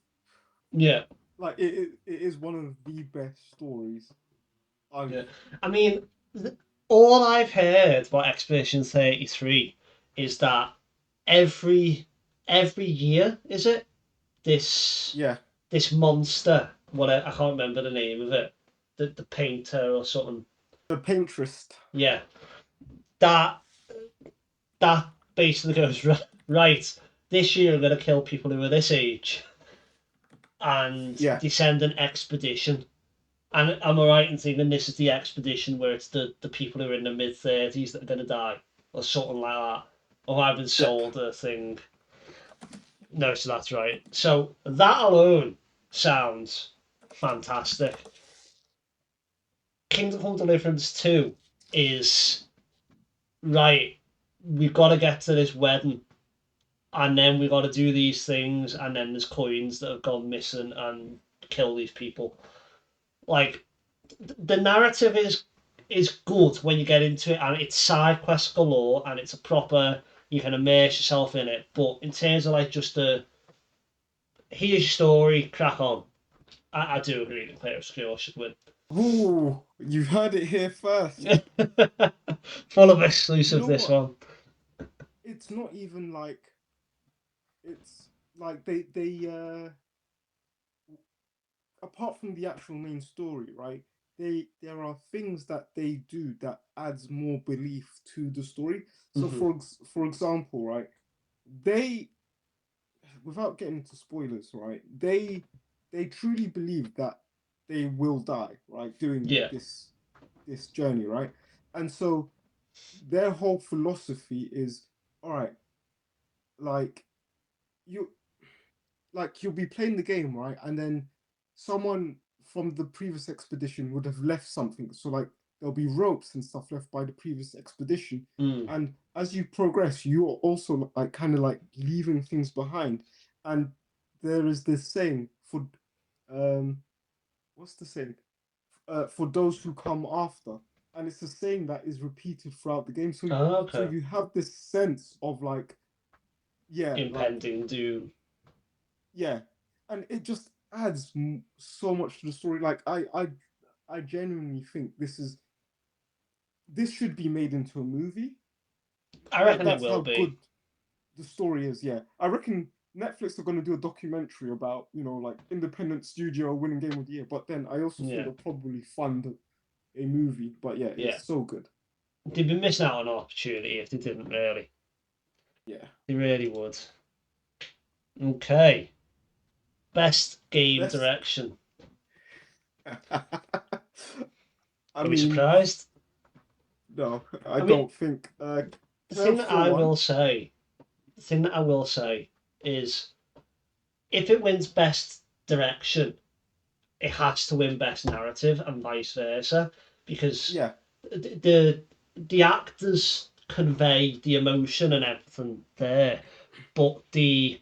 Yeah, Like it is one of the best stories I've. yeah. I mean, all I've heard about Expedition 33 is that every every year, is it, this Yeah, this monster, what I can't remember the name of it, the painter or something. the Pinterest. Yeah, that that basically goes right. This year I'm gonna kill people who are this age and Yeah, they send an expedition. And am I right in thinking this is the expedition where it's the people who are in their mid-30s that are gonna die or something like that? Or I've been yep. sold a thing. No, so that's right. So that alone sounds fantastic. Kingdom Come Deliverance 2 is right. We've got to get to this wedding, and then we got to do these things, and then there's coins that have gone missing and kill these people. Like the narrative is good when you get into it, and it's side quest galore, and it's a proper. You can immerse yourself in it, but in terms of like just a here's your story, crack on. I do agree that Clair Obscur should win. Ooh, you've heard it here first. Full of You exclusive know this what? one. It's not even like it's like they apart from the actual main story, right? There are things that they do that adds more belief to the story. So Mm-hmm. for example, right, they without getting into spoilers, right, they truly believe that they will die, right, doing Yeah. this journey, right? And so their whole philosophy is all right, like you like you'll be playing the game, right? And then someone from the previous expedition would have left something. So like there'll be ropes and stuff left by the previous expedition. Mm. And as you progress, you are also like kind of like leaving things behind. And there is this saying for um what's the saying? For those who come after. And it's a saying that is repeated throughout the game. So Okay. you have this sense of like, yeah, like Impending doom. yeah, and it just adds so much to the story. Like I genuinely think this should be made into a movie. I Like reckon it that's will how be. good the story is. Yeah, I reckon Netflix are going to do a documentary about like independent studio winning game of the year. But then I also think Yeah. they'll probably fund a movie. But yeah, Yeah. it's so good. They'd be missing out on an opportunity if they didn't really. Yeah, They really would. Okay. Best game best. direction. I Are we mean, surprised? no, I I mean, don't think. the Clair thing that Obscur I one. will say, the thing that I will say is if it wins best direction, it has to win best narrative and vice versa because Yeah, the actors convey the emotion and everything there, but the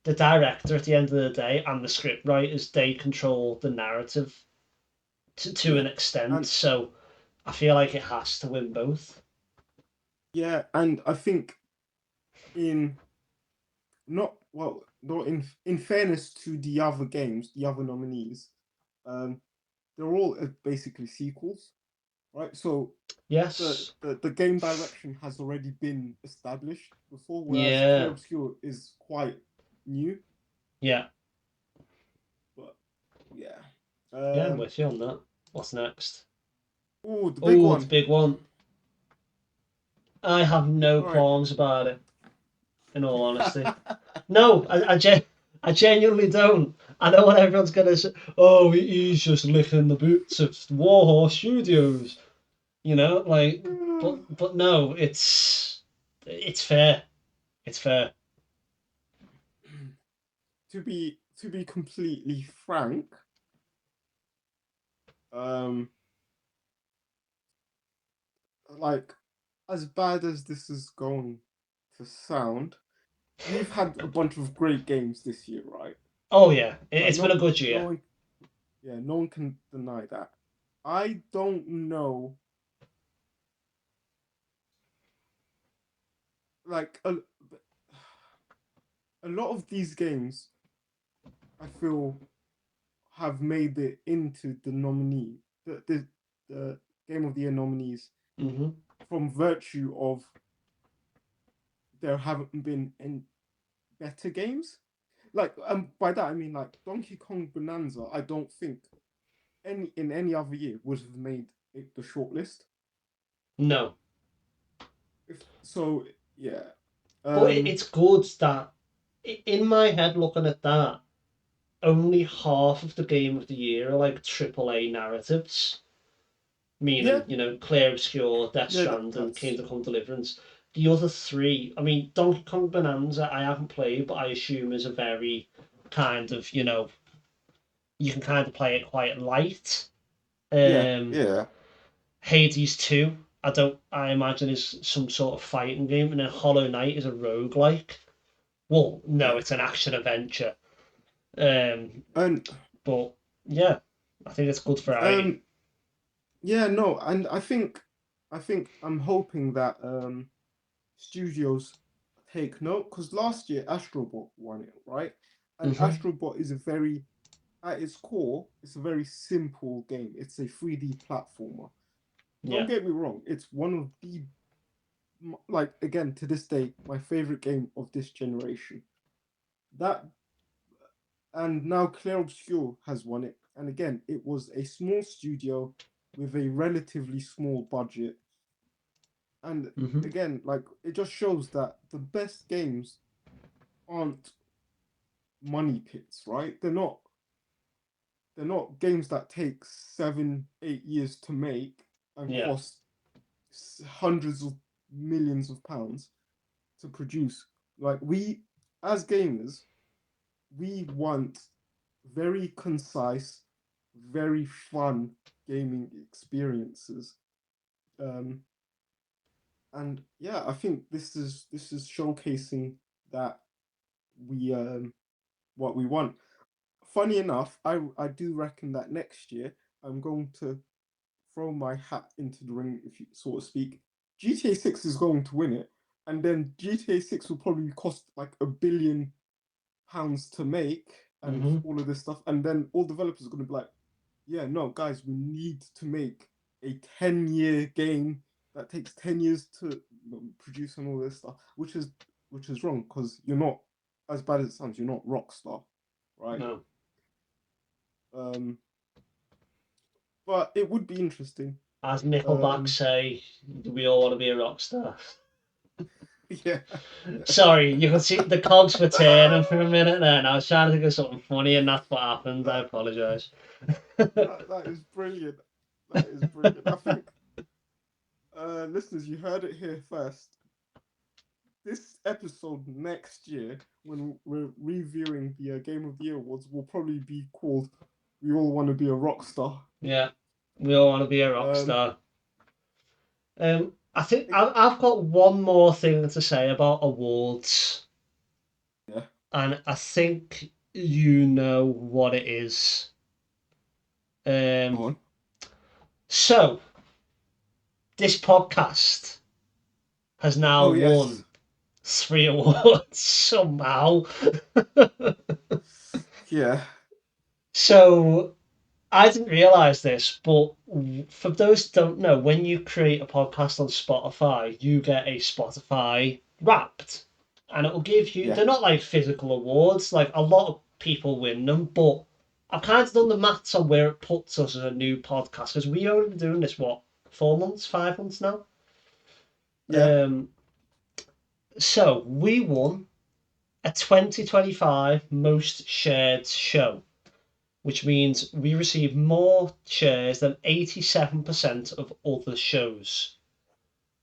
director at the end of the day and the script writers they control the narrative to yeah, an extent. and So I feel like it has to win both. yeah, and I think in not in fairness to the other games, the other nominees, um, they're all basically sequels, right? So Yes. the game direction has already been established before, whereas Clair Yeah. Obscur is quite new. Yeah. But yeah, Yeah. I'm with you on that. What's next? oh, the big Oh, the one. big one. I have no All right. qualms about it. In all honesty. No, I genuinely don't. I know what everyone's gonna say. Oh, he's just licking the boots of Warhorse Studios. Like, Uh, but no, it's fair. It's fair. to be completely frank, um, like as bad as this is going to sound, we've had a bunch of great games this year, right? Oh yeah, Like it's been a good no year. one, yeah, no one can deny that. I don't know, like a lot of these games, I feel have made it into the nominee, the Game of the Year nominees Hmm. from virtue of there haven't been any better games. Like, by that I mean like Donkey Kong Bonanza. I don't think any other year would have made the shortlist. No, If so, yeah. but Um, it's good that in my head, looking at that, only half of the game of the year are like AAA narratives, yeah, meaning Clair, Obscur, Death yeah. Stranding, That's Kingdom Come Deliverance. The other three, I mean, Donkey Kong Bonanza, I haven't played, but I assume is a very kind of you can kind of play it quite light. yeah, Um, yeah, Hades 2, I imagine is some sort of fighting game, and then Hollow Knight is a roguelike. Well, no, yeah. it's an action adventure. Um, And but yeah, I think it's good variety. um, yeah, no, and I think I'm hoping that studios take note because last year Astrobot won it, right? And Hmm. Astrobot is a very, at its core, it's a very simple game. It's a 3D platformer. Don't Yeah. get me wrong, it's one of the, like, again, to this day, my favorite game of this generation. That, and now Clair Obscur has won it. And again, it was a small studio with a relatively small budget. And Hmm. again, like, it just shows that the best games aren't money pits, right? They're not games that take 7, 8 years to make and Yeah. cost hundreds of millions of pounds to produce. Like, we, as gamers, we want very concise, very fun gaming experiences. Um, and yeah, I think this is showcasing that we what we want. Funny enough, I do reckon that next year I'm going to throw my hat into the ring, if you so to speak. GTA 6 is going to win it, and then GTA 6 will probably cost like £1 billion to make and Hmm. all of this stuff. And then all developers are going to be like, yeah, no, guys, we need to make a 10-year game that takes 10 years to produce and all this stuff, which is wrong because you're not, as bad as it sounds, you're not Rockstar, right? No. Um, but it would be interesting. As Nickelback Um, say, we all want to be a rock star. yeah. Sorry, you can see the cogs were turning for a minute there, and I was trying to think of something funny, and that's what happened. I that, apologise. that is brilliant. That is brilliant. I think, listeners, you heard it here first. This episode next year, when we're reviewing the Game of the Year awards, will probably be called "We All Want to Be a Rock Star." Yeah, we all want to be a rock Um, star. I think it, I've got one more thing to say about awards, yeah, and I think you know what it is. go Um, on. so this podcast has now Oh won yes, 3 awards somehow. yeah, So I didn't realize this, but for those who don't know, when you create a podcast on Spotify, you get a Spotify Wrapped, and it'll give you. yeah, They're not like physical awards. Like a lot of people win them, but I've kind of done the maths on where it puts us as a new podcast because we only been doing this what 4 months, 5 months now. yeah. Um, so we won a 2025 most shared show, which means we receive more shares than 87% of other shows.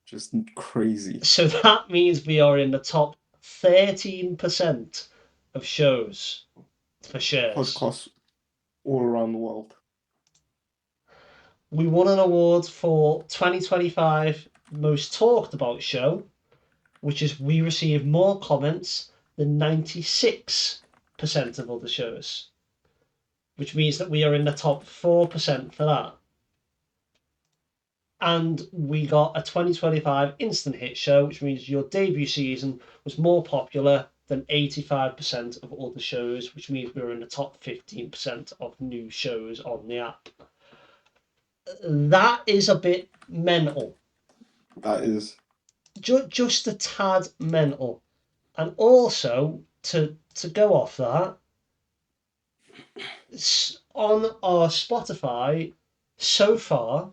Just crazy. So that means we are in the top 13% of shows for shares. Podcasts all around the world. We won an award for 2025 Most Talked About Show, which is we received more comments than 96% of other shows, which means that we are in the top 4% for that. And we got a 2025 instant hit show, which means your debut season was more popular than 85% of other shows, which means we were in the top 15% of new shows on the app. That is a bit mental. That is. Just a tad mental. And also, to go off that, on our Spotify so far,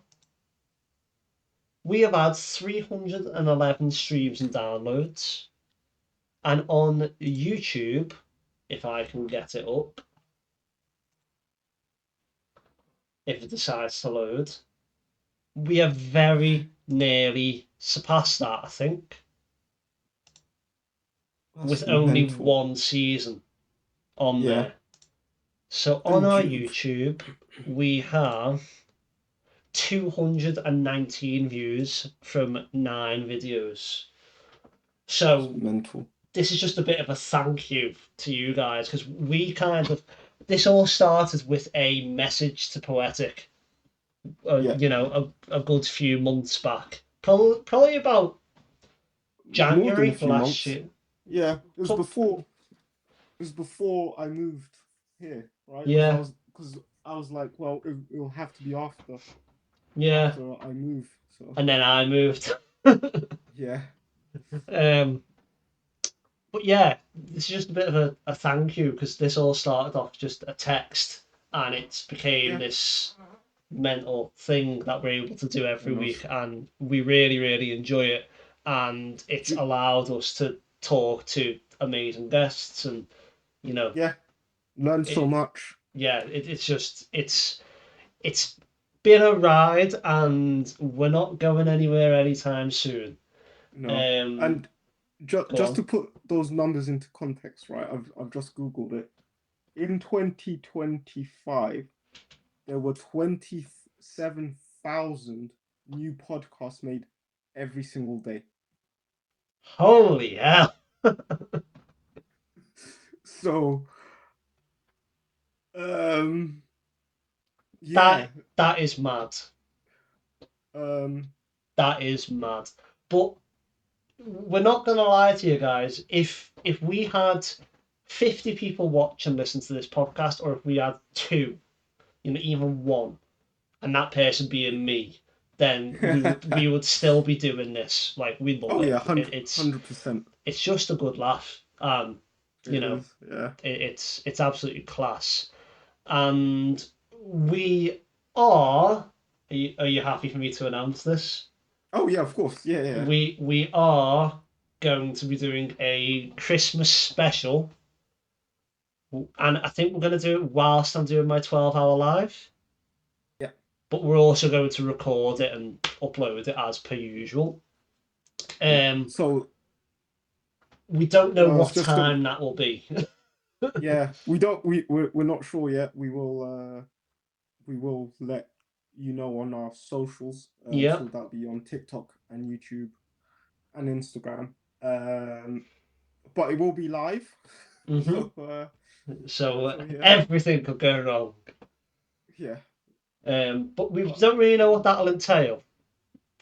we have had 311 streams and downloads. And on YouTube, if I can get it up, if it decides to load, we have very nearly surpassed that, I think, That's with only mental. one season on there. So on our YouTube, we have 219 views from 9 videos. So mental. This is just a bit of a thank you to you guys, because this all started with a message to Poetic, a good few months back, probably about January last year. Yeah, it was before I moved here, right? Yeah, because I was like, well, it'll have to be after I move. So and then I moved. yeah. But yeah, this is just a bit of a thank you, because this all started off just a text, and it's became this mental thing that we're able to do every week, and we really, really enjoy it. And it's allowed us to talk to amazing guests, and learn so much. It's been a ride, and we're not going anywhere anytime soon. No, and just to put those numbers into context, right? I've just googled it. In 2025, there were 27,000 new podcasts made every single day. Holy hell! So, that is mad. That is mad. But we're not gonna lie to you guys. If we had 50 people watch and listen to this podcast, or if we had 2, even 1, and that person being me, then we would still be doing this. Like, we love it. 100%. It's just a good laugh. It's absolutely class. And we are you happy for me to announce this? Oh yeah, of course. Yeah. We are going to be doing a Christmas special, and I think we're going to do it whilst I'm doing my 12-hour live. Yeah. But we're also going to record it and upload it as per usual. So we don't know what time that will be. Yeah, we're not sure yet. We will let you know on our socials. So that'll be on TikTok and YouTube and Instagram. But it will be live. Mm-hmm. So everything could go wrong. Yeah. But we don't really know what that'll entail.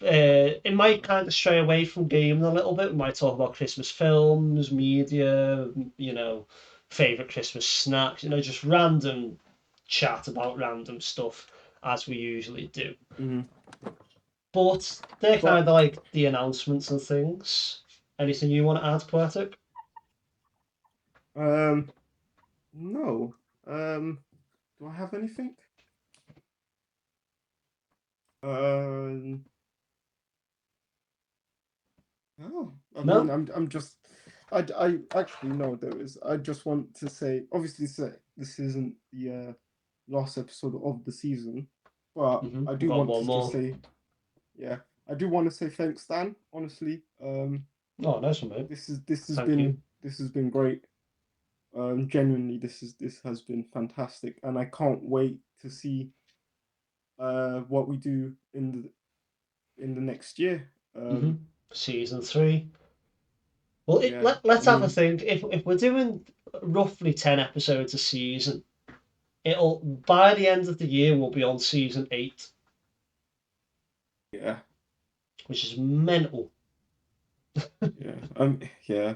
It might kind of stray away from gaming a little bit. We might talk about Christmas films, media, favorite Christmas snacks, just random chat about random stuff, as we usually do. Mm-hmm. But they're kind of like the announcements and things. Anything you want to add, Poetic? No. Do I have anything? No. I mean, I'm just. I actually know there is. I just want to say, obviously, this isn't the last episode of the season. But I We've do got want one to just more. say, yeah, I do want to say thanks, Dan. Honestly, Oh, nice one, mate. Thank you. this has been great. Genuinely, this has been fantastic, and I can't wait to see what we do in the next year. Season 3. Well, Yeah, I let's have a mean, think. If we're doing roughly 10 episodes a season, it'll by the end of the year we'll be on season 8, yeah, which is mental. yeah, yeah.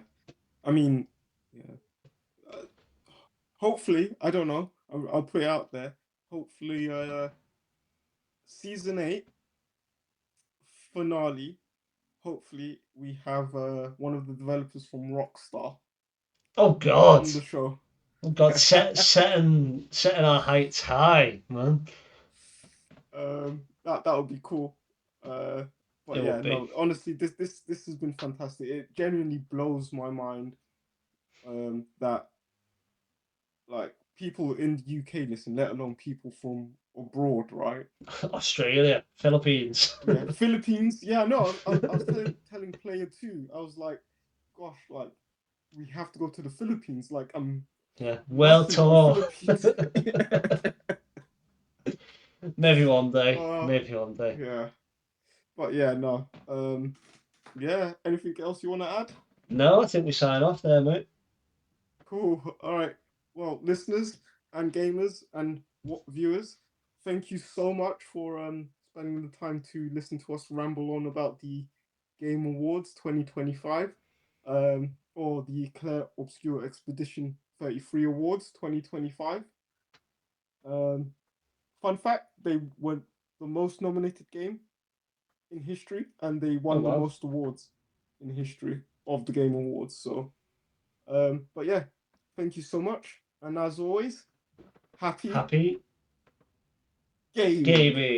I mean, yeah. Uh, Hopefully, I don't know. I'll put it out there. Hopefully, season 8 finale. Hopefully, we have one of the developers from Rockstar Oh God. on the show. Oh God, setting our heights high, man. That would be cool. Uh, It but will yeah, be. no, honestly, this has been fantastic. It genuinely blows my mind that like people in the UK listen, let alone people from abroad, right? Australia, Philippines. Yeah, Philippines. Yeah, no, I was telling player two. I was like, gosh, like we have to go to the Philippines. Like I'm Yeah, world nothing on tour. Philippines. Maybe one day. uh, Maybe one day. yeah, but yeah, no. Yeah. Anything else you want to add? No, I think we sign off there, mate. Cool. All right. Well, listeners and gamers and viewers, thank you so much for spending the time to listen to us ramble on about the Game Awards 2025, or the Clair Obscur Expedition 33 Awards 2025. Um, Fun fact: they were the most nominated game in history, and they Oh won the wow. most awards in history of the Game Awards. So but yeah, thank you so much. And as always, happy Happy gaming. gaming.